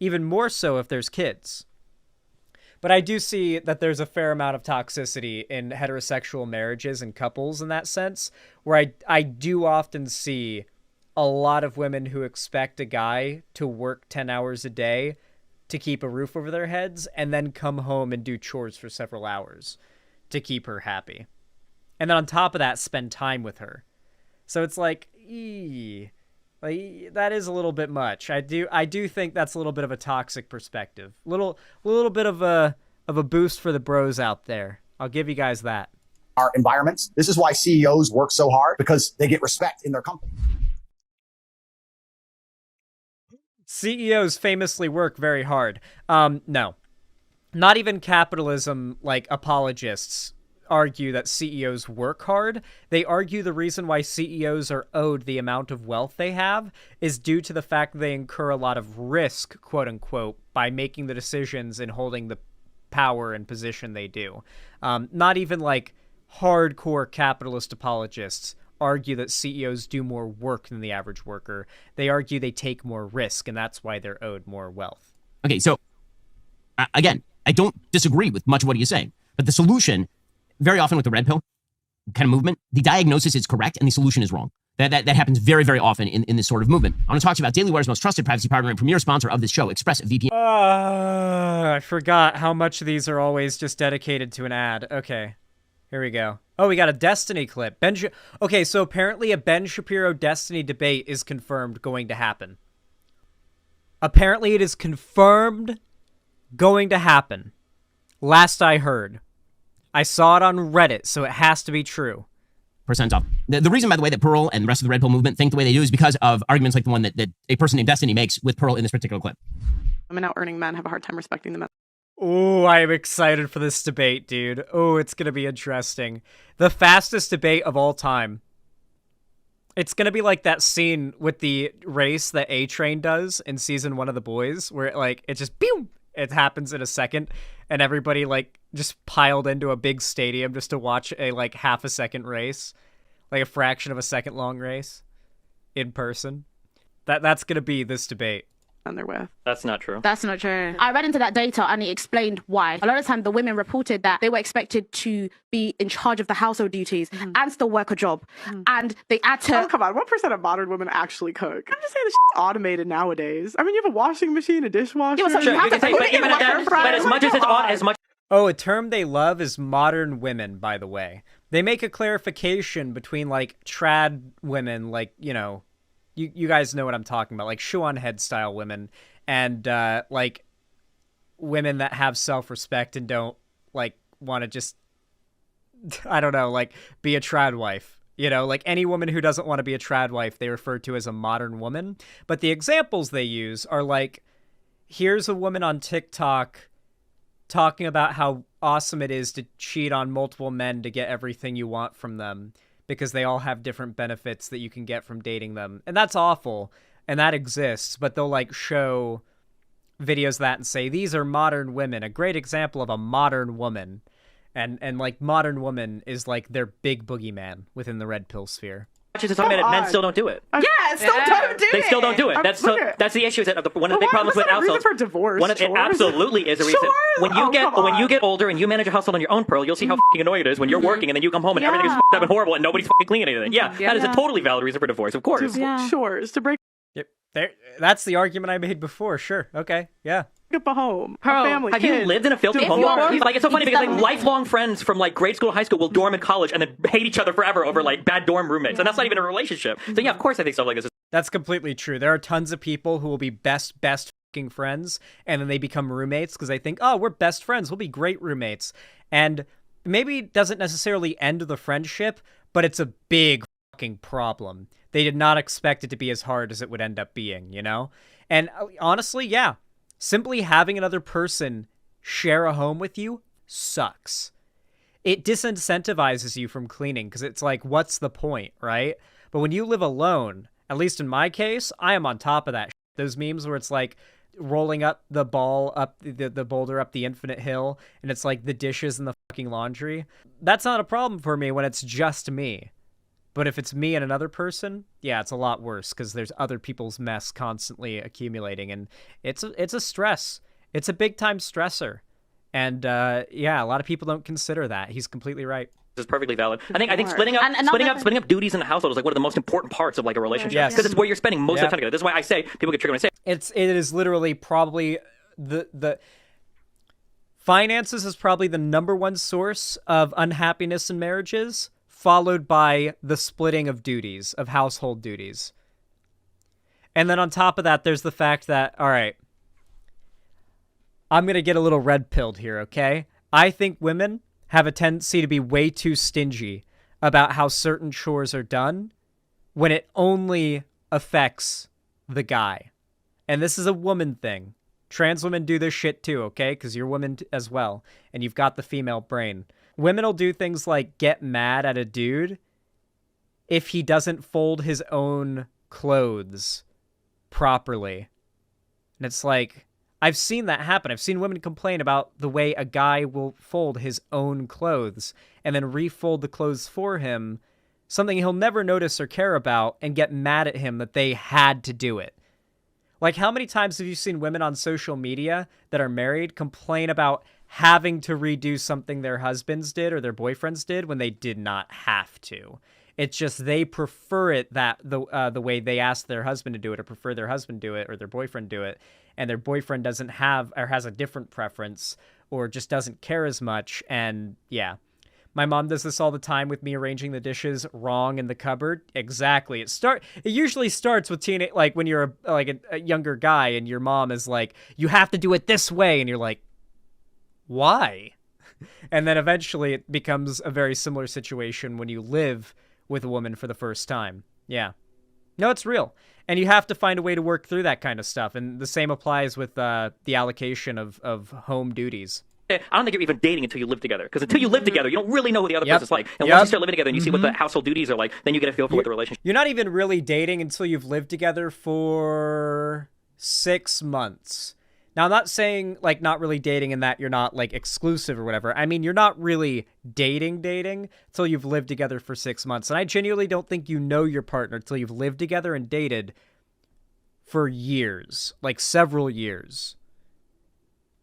Even more so if there's kids. But I do see that there's a fair amount of toxicity in heterosexual marriages and couples in that sense, where I do often see a lot of women who expect a guy to work 10 hours a day to keep a roof over their heads and then come home and do chores for several hours to keep her happy. And then on top of that, spend time with her. So it's like, that is a little bit much. I do think that's a little bit of a toxic perspective. Little bit of a boost for the bros out there. I'll give you guys that. Our environments. This is why CEOs work so hard, because they get respect in their company. CEOs famously work very hard. No. Not even capitalism, like, apologists argue that CEOs work hard. They argue the reason why CEOs are owed the amount of wealth they have is due to the fact that they incur a lot of risk, quote unquote, by making the decisions and holding the power and position they do. Not even like hardcore capitalist apologists argue that CEOs do more work than the average worker. They argue they take more risk, and that's why they're owed more wealth. Okay, so again, I don't disagree with much of what he's saying, but the solution, very often with the red pill kind of movement, the diagnosis is correct and the solution is wrong. That happens very, very often in this sort of movement. I want to talk to you about Daily Wire's most trusted privacy partner and premier sponsor of this show, ExpressVPN. I forgot how much of these are always just dedicated to an ad. Okay, here we go. Oh, we got a Destiny clip. Okay, so apparently a Ben Shapiro Destiny debate is confirmed going to happen. Apparently it is confirmed going to happen. Last I heard. I saw it on Reddit, so it has to be true. % off. The reason, by the way, that Pearl and the rest of the Red Pill movement think the way they do is because of arguments like the one that a person named Destiny makes with Pearl in this particular clip. Women out earning men have a hard time respecting the men. Oh, I am excited for this debate, dude. Oh, it's going to be interesting. The fastest debate of all time. It's going to be like that scene with the race that A-Train does in season 1 of The Boys, where it just, boom, it happens in a second, and everybody, like, just piled into a big stadium just to watch a, like, half a second race. Like a fraction of a second long race. In person. That's going to be this debate. And they're with. That's not true. That's not true. I read into that data and it explained why. A lot of time the women reported that they were expected to be in charge of the household duties and still work a job. And they had to... Oh, come on. What % of modern women actually cook? I'm just saying this automated nowadays. I mean, you have a washing machine, a dishwasher. Yeah, but as much as it's on, as much... Oh, a term they love is modern women, by the way. They make a clarification between, like, trad women, like, you know... You guys know what I'm talking about, like shoe on head style women and like women that have self-respect and don't like want to just, I don't know, like be a trad wife. You know, like any woman who doesn't want to be a trad wife, they refer to as a modern woman. But the examples they use are like, here's a woman on TikTok talking about how awesome it is to cheat on multiple men to get everything you want from them because they all have different benefits that you can get from dating them. And that's awful. And that exists. But they'll like show videos of that and say, these are modern women. A great example of a modern woman. And like modern woman is like their big boogeyman within the red pill sphere. Men still don't do it. They still don't do it. That's the issue. Is that one of the big problems with households for divorce? It absolutely is a reason. When you get older and you manage a household on your own, Pearl, you'll see how fucking annoying it is when you're working and then you come home and everything is fucked up and horrible and nobody's fucking cleaning anything. Yeah, that is a totally valid reason for divorce. Of course. Chores to break That's the argument I made before. Sure. Okay. Yeah. up a home, Pearl, a family. Have you lived in a filthy home before? Like, it's so funny because like lifelong friends from like grade school, high school will dorm in college and then hate each other forever over like bad dorm roommates, and that's not even a relationship. So yeah, of course I think stuff like this is. That's completely true. There are tons of people who will be best fucking friends, and then they become roommates because they think, oh, we're best friends, we'll be great roommates, and maybe it doesn't necessarily end the friendship, but it's a big fucking problem. They did not expect it to be as hard as it would end up being, you know? And honestly, yeah, simply having another person share a home with you sucks. It disincentivizes you from cleaning because it's like, what's the point, right? But when you live alone, at least in my case, I am on top of that shit. Those memes where it's like rolling up the ball up the boulder up the infinite hill, and it's like the dishes and the fucking laundry. That's not a problem for me when it's just me. But if it's me and another person, yeah, it's a lot worse because there's other people's mess constantly accumulating, and it's a stress. It's a big time stressor, and yeah, a lot of people don't consider that. He's completely right. Is perfectly valid. I think splitting up duties in the household is like one of the most important parts of like a relationship because it's where you're spending most of the time together. This is why I say people get triggered when I say it is literally probably the finances is probably the #1 source of unhappiness in marriages, followed by the splitting of duties, of household duties. And then on top of that, there's the fact that, all right, I'm going to get a little red pilled here, okay? I think women have a tendency to be way too stingy about how certain chores are done when it only affects the guy. And this is a woman thing. Trans women do this shit too, okay? Because you're women as well, and you've got the female brain. Women will do things like get mad at a dude if he doesn't fold his own clothes properly. And it's like, I've seen that happen. I've seen women complain about the way a guy will fold his own clothes and then refold the clothes for him, something he'll never notice or care about, and get mad at him that they had to do it. Like, how many times have you seen women on social media that are married complain about having to redo something their husbands did or their boyfriends did when they did not have to? It's just they prefer it the way they asked their husband to do it, or prefer their husband do it, or their boyfriend do it, and their boyfriend doesn't have or has a different preference or just doesn't care as much. And yeah, my mom does this all the time with me arranging the dishes wrong in the cupboard. Exactly. It usually starts with like when you're a younger guy and your mom is like, you have to do it this way, and you're like, why? And then eventually it becomes a very similar situation when you live with a woman for the first time. Yeah. No, it's real. And you have to find a way to work through that kind of stuff. And the same applies with the allocation of home duties. I don't think you're even dating until you live together. Because until you live together, you don't really know who the other person's like. And once you start living together and you see what the household duties are like, then you get a feel for what the relationship. You're not even really dating until you've lived together for 6 months. Now, I'm not saying, like, not really dating in that you're not, like, exclusive or whatever. I mean, you're not really dating until you've lived together for 6 months. And I genuinely don't think you know your partner until you've lived together and dated for years. Like, several years.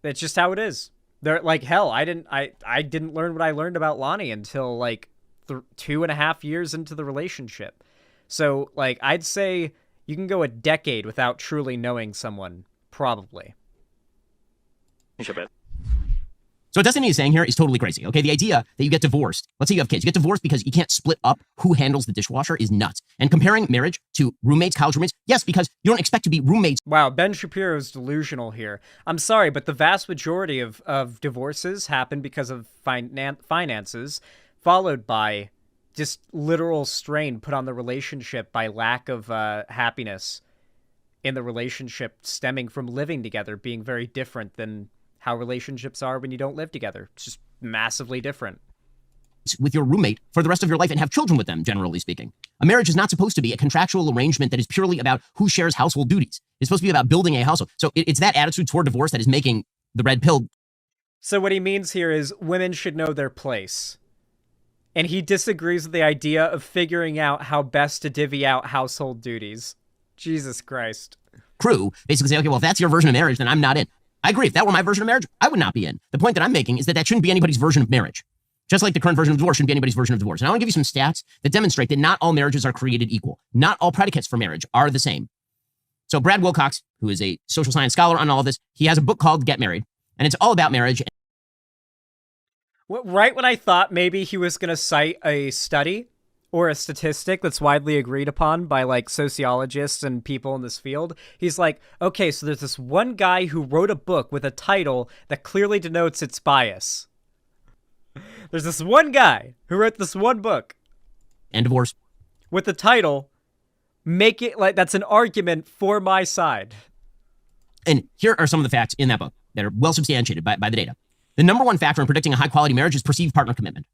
That's just how it is. They're like, hell, I didn't learn what I learned about Lonnie until, like, 2.5 years into the relationship. So, like, I'd say you can go a decade without truly knowing someone, probably. So what Destiny is saying here is totally crazy. Okay, the idea that you get divorced, let's say you have kids, you get divorced because you can't split up who handles the dishwasher is nuts. And comparing marriage to roommates, college roommates, yes, because you don't expect to be roommates. Wow, Ben Shapiro is delusional here. I'm sorry, but the vast majority of divorces happen because of finances, followed by just literal strain put on the relationship by lack of happiness in the relationship stemming from living together being very different than how relationships are when you don't live together. It's just massively different. With your roommate for the rest of your life and have children with them, generally speaking. A marriage is not supposed to be a contractual arrangement that is purely about who shares household duties. It's supposed to be about building a household. So it's that attitude toward divorce that is making the red pill. So what he means here is women should know their place. And he disagrees with the idea of figuring out how best to divvy out household duties. Jesus Christ. Crew basically say, okay, well, if that's your version of marriage, then I'm not in. I agree. If that were my version of marriage, I would not be in. The point that I'm making is that that shouldn't be anybody's version of marriage. Just like the current version of divorce shouldn't be anybody's version of divorce. And I want to give you some stats that demonstrate that not all marriages are created equal. Not all predicates for marriage are the same. So Brad Wilcox, who is a social science scholar on all of this, he has a book called Get Married, and it's all about marriage. Right when I thought maybe he was going to cite a study or a statistic that's widely agreed upon by like sociologists and people in this field, he's like, okay, so there's this one guy who wrote a book with a title that clearly denotes its bias. There's this one guy who wrote this one book. And divorce. With the title, make it like that's an argument for my side. And here are some of the facts in that book that are well substantiated by the data. The number one factor in predicting a high quality marriage is perceived partner commitment.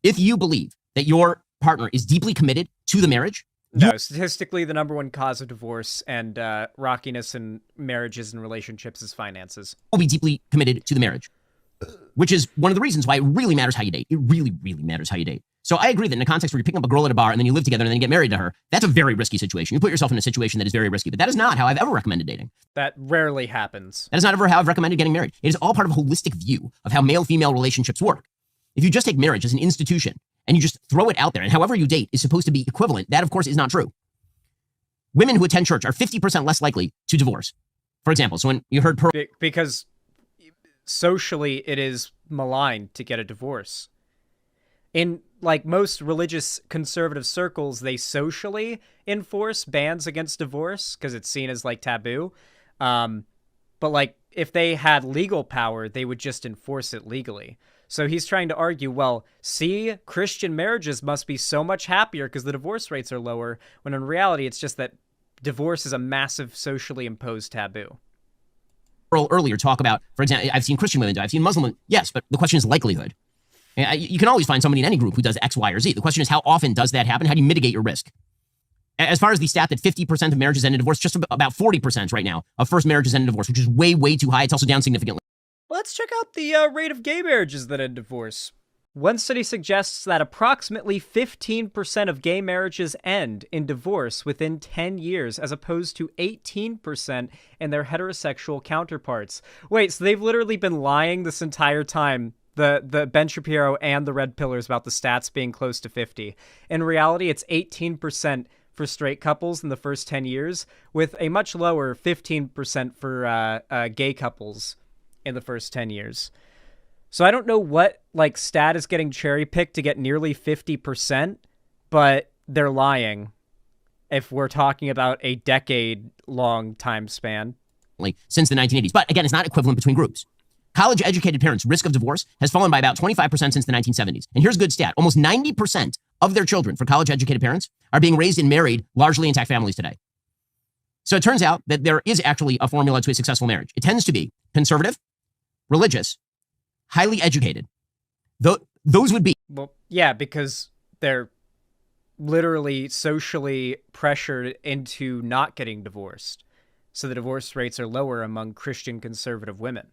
If you believe that your partner is deeply committed to the marriage. No, statistically, the number one cause of divorce and rockiness in marriages and relationships is finances. Will be deeply committed to the marriage. Which is one of the reasons why it really matters how you date. It really, really matters how you date. So I agree that in a context where you're picking up a girl at a bar and then you live together and then you get married to her, that's a very risky situation. You put yourself in a situation that is very risky, but that is not how I've ever recommended dating. That rarely happens. That is not ever how I've recommended getting married. It is all part of a holistic view of how male-female relationships work. If you just take marriage as an institution and you just throw it out there and however you date is supposed to be equivalent, that of course is not true. Women who attend church are 50% less likely to divorce. For example, so when you heard because socially it is maligned to get a divorce. In like most religious conservative circles, they socially enforce bans against divorce because it's seen as like taboo. But like if they had legal power, they would just enforce it legally. So he's trying to argue, well, see, Christian marriages must be so much happier because the divorce rates are lower, when in reality it's just that divorce is a massive socially imposed taboo. Earlier talk about, for example, I've seen Christian women do, I've seen Muslim women, yes, but the question is likelihood. You can always find somebody in any group who does X, Y, or Z. The question is how often does that happen? How do you mitigate your risk? As far as the stat that 50% of marriages end in divorce, just about 40% right now of first marriages end in divorce, which is way, way too high. It's also down significantly. Let's check out the rate of gay marriages that end divorce. One study suggests that approximately 15% of gay marriages end in divorce within 10 years, as opposed to 18% in their heterosexual counterparts. Wait, so they've literally been lying this entire time, the Ben Shapiro and the Red Pillars, about the stats being close to 50. In reality, it's 18% for straight couples in the first 10 years, with a much lower 15% for gay couples in the first 10 years. So I don't know what like stat is getting cherry picked to get nearly 50%, but they're lying if we're talking about a decade-long time span. Since the 1980s. But again, it's not equivalent between groups. College-educated parents' risk of divorce has fallen by about 25% since the 1970s. And here's a good stat. Almost 90% of their children for college-educated parents are being raised in married, largely intact families today. So it turns out that there is actually a formula to a successful marriage. It tends to be conservative, religious, highly educated. Those would be... Well, yeah, because they're literally socially pressured into not getting divorced. So the divorce rates are lower among Christian conservative women.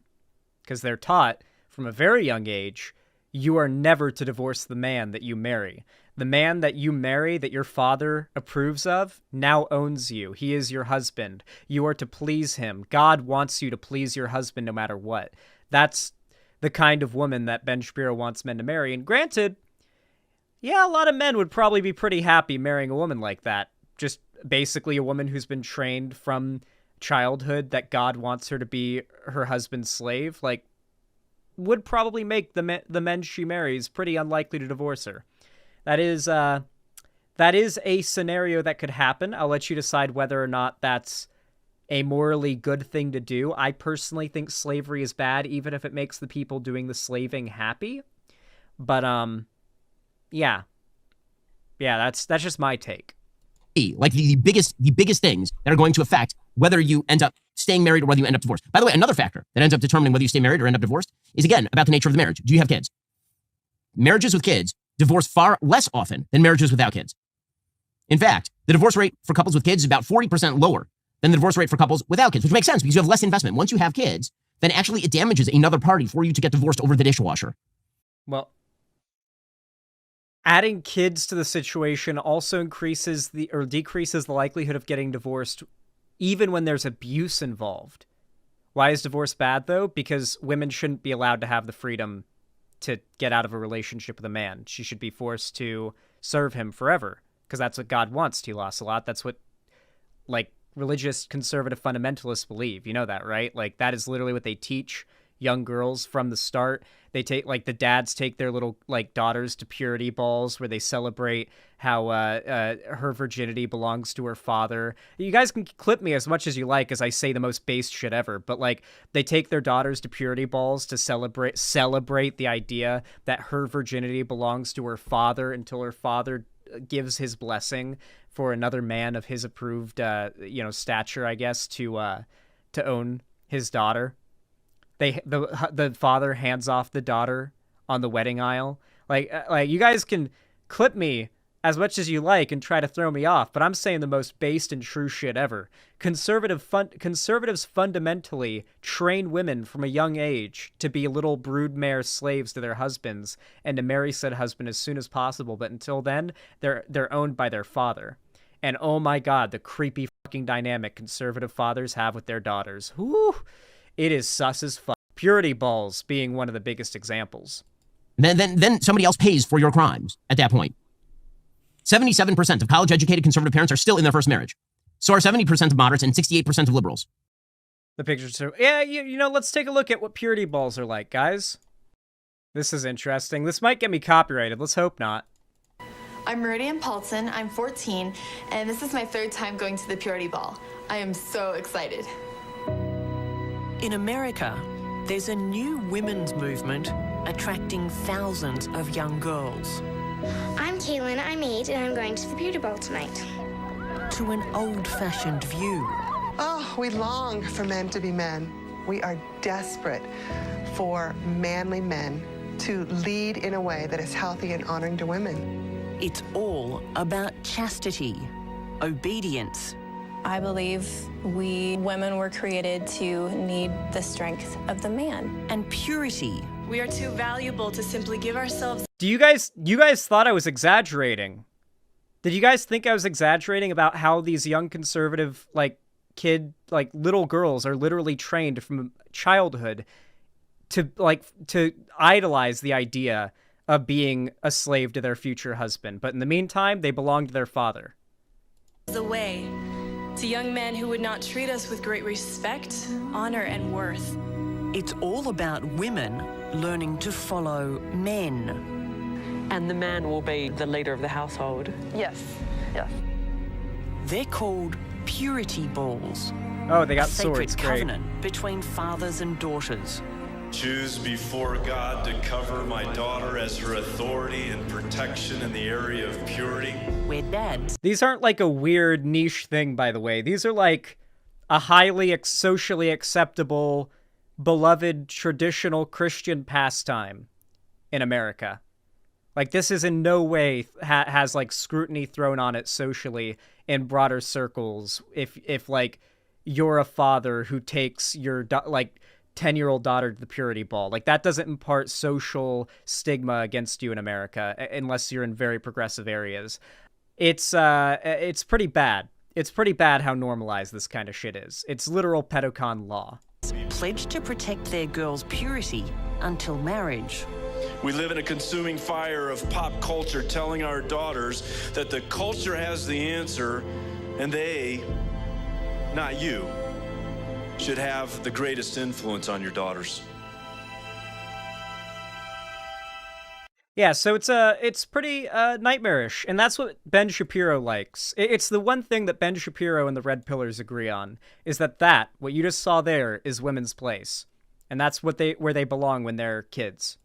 Because they're taught from a very young age, you are never to divorce the man that you marry. The man that you marry, that your father approves of, now owns you. He is your husband. You are to please him. God wants you to please your husband no matter what. That's the kind of woman that Ben Shapiro wants men to marry. And granted, yeah, a lot of men would probably be pretty happy marrying a woman like that. Just basically a woman who's been trained from childhood that God wants her to be her husband's slave, like, would probably make the men she marries pretty unlikely to divorce her. That is a scenario that could happen. I'll let you decide whether or not that's a morally good thing to do. I personally think slavery is bad, even if it makes the people doing the slaving happy. But, yeah. Yeah, that's just my take. Like the biggest things that are going to affect whether you end up staying married or whether you end up divorced. By the way, another factor that ends up determining whether you stay married or end up divorced is, again, about the nature of the marriage. Do you have kids? Marriages with kids divorce far less often than marriages without kids. In fact, the divorce rate for couples with kids is about 40% lower than the divorce rate for couples without kids, which makes sense because you have less investment. Once you have kids, then actually it damages another party for you to get divorced over the dishwasher. Well, adding kids to the situation also increases decreases the likelihood of getting divorced even when there's abuse involved. Why is divorce bad, though? Because women shouldn't be allowed to have the freedom to get out of a relationship with a man. She should be forced to serve him forever, because that's what God wants, T-Loss a lot. That's what, like, religious conservative fundamentalists believe. You know that, right? Like, that is literally what they teach young girls from the start. They take, like, the dads take their little, like, daughters to purity balls where they celebrate how her virginity belongs to her father. You guys can clip me as much as you like as I say the most base shit ever, but, like, they take their daughters to purity balls to celebrate the idea that her virginity belongs to her father until her father gives his blessing for another man of his approved, stature, I guess, to own his daughter. The father hands off the daughter on the wedding aisle. Like you guys can clip me as much as you like and try to throw me off, but I'm saying the most based and true shit ever. Conservatives fundamentally train women from a young age to be little broodmare slaves to their husbands and to marry said husband as soon as possible, but until then, they're owned by their father. And oh my god, the creepy fucking dynamic conservative fathers have with their daughters. Whew! It is sus as fuck. Purity balls being one of the biggest examples. Then somebody else pays for your crimes at that point. 77% of college-educated conservative parents are still in their first marriage. So are 70% of moderates and 68% of liberals. The pictures are... Yeah, let's take a look at what purity balls are like, guys. This is interesting. This might get me copyrighted. Let's hope not. I'm Meridian Paulson. I'm 14, and this is my third time going to the purity ball. I am so excited. In America, there's a new women's movement attracting thousands of young girls. I'm Kaylin, I'm 8, and I'm going to the beauty ball tonight. To an old-fashioned view. Oh, we long for men to be men. We are desperate for manly men to lead in a way that is healthy and honoring to women. It's all about chastity, obedience. I believe we women were created to need the strength of the man. And purity. We are too valuable to simply give ourselves... You guys thought I was exaggerating. Did you guys think I was exaggerating about how these young conservative, little girls are literally trained from childhood to idolize the idea of being a slave to their future husband. But in the meantime, they belong to their father. ...the way to young men who would not treat us with great respect, honor, and worth. It's all about women learning to follow men. And the man will be the leader of the household. Yes, yes. They're called purity balls. Oh, they got a swords. Sacred covenant between fathers and daughters. Choose before God to cover my daughter as her authority and protection in the area of purity. We're dads. These aren't like a weird niche thing, by the way. These are like a highly socially acceptable, beloved, traditional Christian pastime in America. Like, this is in no way has like scrutiny thrown on it socially in broader circles. If like you're a father who takes your 10-year-old daughter to the purity ball, like that doesn't impart social stigma against you in America unless you're in very progressive areas. It's pretty bad. It's pretty bad how normalized this kind of shit is. It's literal pedocon law. Pledged to protect their girls' purity until marriage. We live in a consuming fire of pop culture telling our daughters that the culture has the answer and they, not you, should have the greatest influence on your daughters. Yeah, so it's pretty nightmarish, and that's what Ben Shapiro likes. It's the one thing that Ben Shapiro and the Red Pillars agree on, is that what you just saw there is women's place, and that's where they belong when they're kids.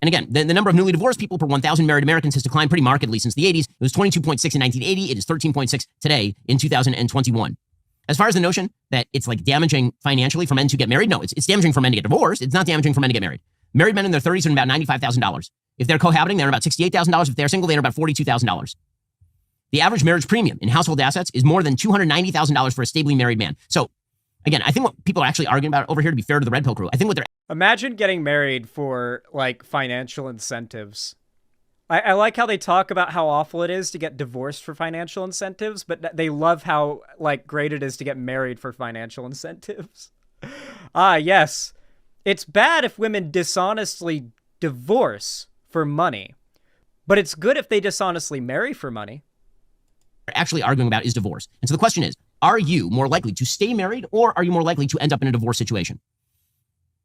And again, the number of newly divorced people per 1,000 married Americans has declined pretty markedly since the 80s. It was 22.6 in 1980. It is 13.6 today in 2021. As far as the notion that it's like damaging financially for men to get married, no, it's damaging for men to get divorced. It's not damaging for men to get married. Married men in their 30s are about $95,000. If they're cohabiting, they're about $68,000. If they're single, they're about $42,000. The average marriage premium in household assets is more than $290,000 for a stably married man. So, again, I think what people are actually arguing about over here, to be fair to the Red Pill crew, I think what they're... Imagine getting married for, like, financial incentives. I like how they talk about how awful it is to get divorced for financial incentives, but they love how, like, great it is to get married for financial incentives. Ah, yes. It's bad if women dishonestly divorce for money, but it's good if they dishonestly marry for money. Actually arguing about is divorce. And so the question is, are you more likely to stay married or are you more likely to end up in a divorce situation?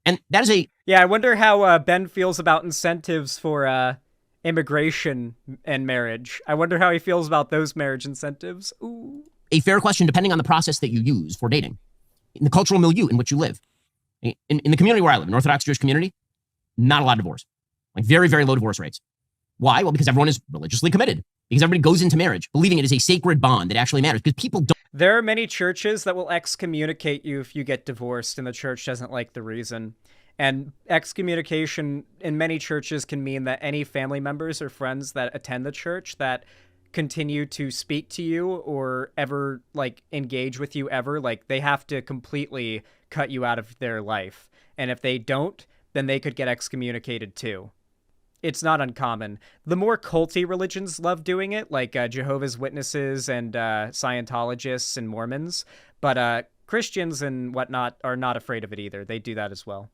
And that is a... Yeah, I wonder how Ben feels about incentives for immigration and marriage. I wonder how he feels about those marriage incentives. Ooh. A fair question depending on the process that you use for dating. In the cultural milieu in which you live. In the community where I live, an Orthodox Jewish community, not a lot of divorce. Like very, very low divorce rates. Why? Well, because everyone is religiously committed. Because everybody goes into marriage believing it is a sacred bond that actually matters. Because people don't... There are many churches that will excommunicate you if you get divorced and the church doesn't like the reason. And excommunication in many churches can mean that any family members or friends that attend the church that continue to speak to you or ever, like, engage with you ever, like, they have to completely cut you out of their life. And if they don't, then they could get excommunicated too. It's not uncommon. The more culty religions love doing it, like Jehovah's Witnesses and Scientologists and Mormons, but Christians and whatnot are not afraid of it either. They do that as well.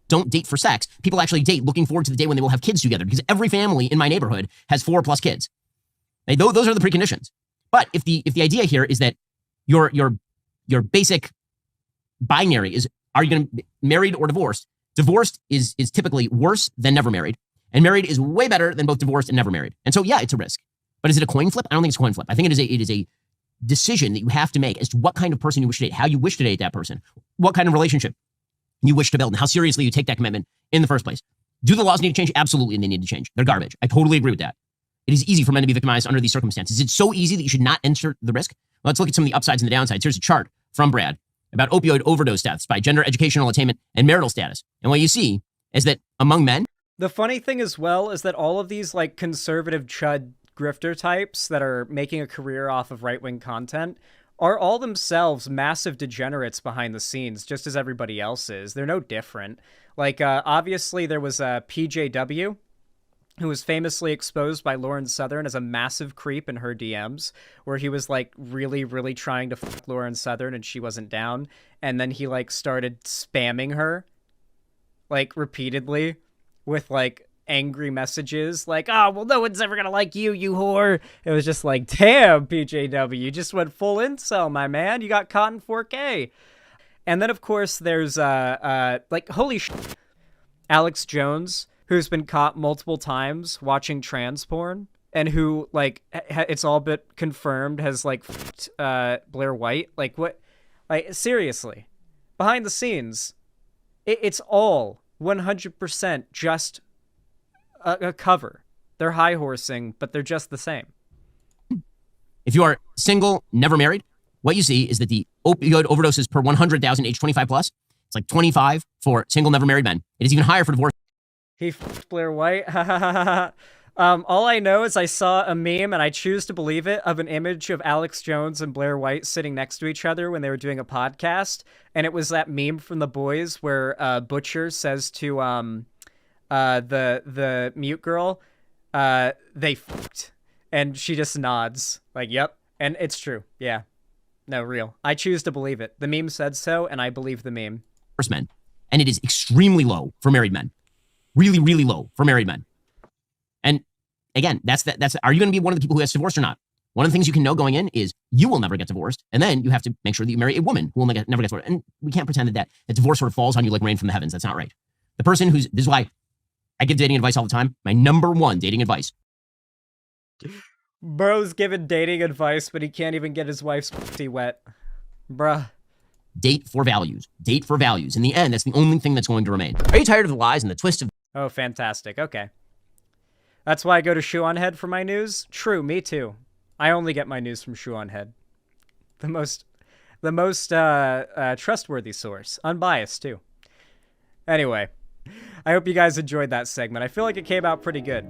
Don't date for sex. People actually date looking forward to the day when they will have kids together, because every family in my neighborhood has 4+ kids. Those are the preconditions. But if the idea here is that your basic binary is, are you going to be married or divorced? Divorced is typically worse than never married. And married is way better than both divorced and never married. And so, yeah, it's a risk. But is it a coin flip? I don't think it's a coin flip. I think it is a decision that you have to make as to what kind of person you wish to date, how you wish to date that person, what kind of relationship you wish to build, and how seriously you take that commitment in the first place. Do the laws need to change? Absolutely, and they need to change. They're garbage. I totally agree with that. It is easy for men to be victimized under these circumstances. It's so easy that you should not enter the risk. Well, let's look at some of the upsides and the downsides. Here's a chart from Brad about opioid overdose deaths by gender, educational attainment, and marital status. And what you see is that among men... The funny thing as well is that all of these, like, conservative chud grifter types that are making a career off of right-wing content are all themselves massive degenerates behind the scenes, just as everybody else is. They're no different. Like, obviously there was PJW, who was famously exposed by Lauren Southern as a massive creep in her DMs, where he was, like, really, really trying to fuck Lauren Southern and she wasn't down. And then he, like, started spamming her, like, repeatedly with, like, angry messages, like, oh, well, no one's ever gonna like you, you whore. It was just like, damn, PJW, you just went full incel, my man. You got caught in 4K. And then, of course, there's, like, holy shit, Alex Jones, who's been caught multiple times watching trans porn, and who, like, it's all but confirmed has, like, Blair White. Like, what? Like, seriously. Behind the scenes, it's all 100% just a cover. They're high-horsing, but they're just the same. If you are single, never married, what you see is that the opioid overdoses per 100,000 age 25 plus, it's like 25 for single, never married men. It is even higher for divorce. He f***ed Blair White. All I know is I saw a meme, and I choose to believe it, of an image of Alex Jones and Blair White sitting next to each other when they were doing a podcast. And it was that meme from The Boys where Butcher says to the mute girl, they f***ed. And she just nods. Like, yep. And it's true. Yeah. No, real. I choose to believe it. The meme said so, and I believe the meme. Men. And it is extremely low for married men. Really, really low for married men. And again, that's are you going to be one of the people who gets divorced or not? One of the things you can know going in is you will never get divorced. And then you have to make sure that you marry a woman who will never get divorced. And we can't pretend that divorce sort of falls on you like rain from the heavens. That's not right. The person this is why I give dating advice all the time. My number one dating advice. Bro's giving dating advice, but he can't even get his wife's pussy wet. Bruh. Date for values. Date for values. In the end, that's the only thing that's going to remain. Are you tired of the lies and the twists of Oh, fantastic. Okay. That's why I go to Shoe on Head for my news? True, me too. I only get my news from Shoe on Head. The most trustworthy source. Unbiased, too. Anyway, I hope you guys enjoyed that segment. I feel like it came out pretty good.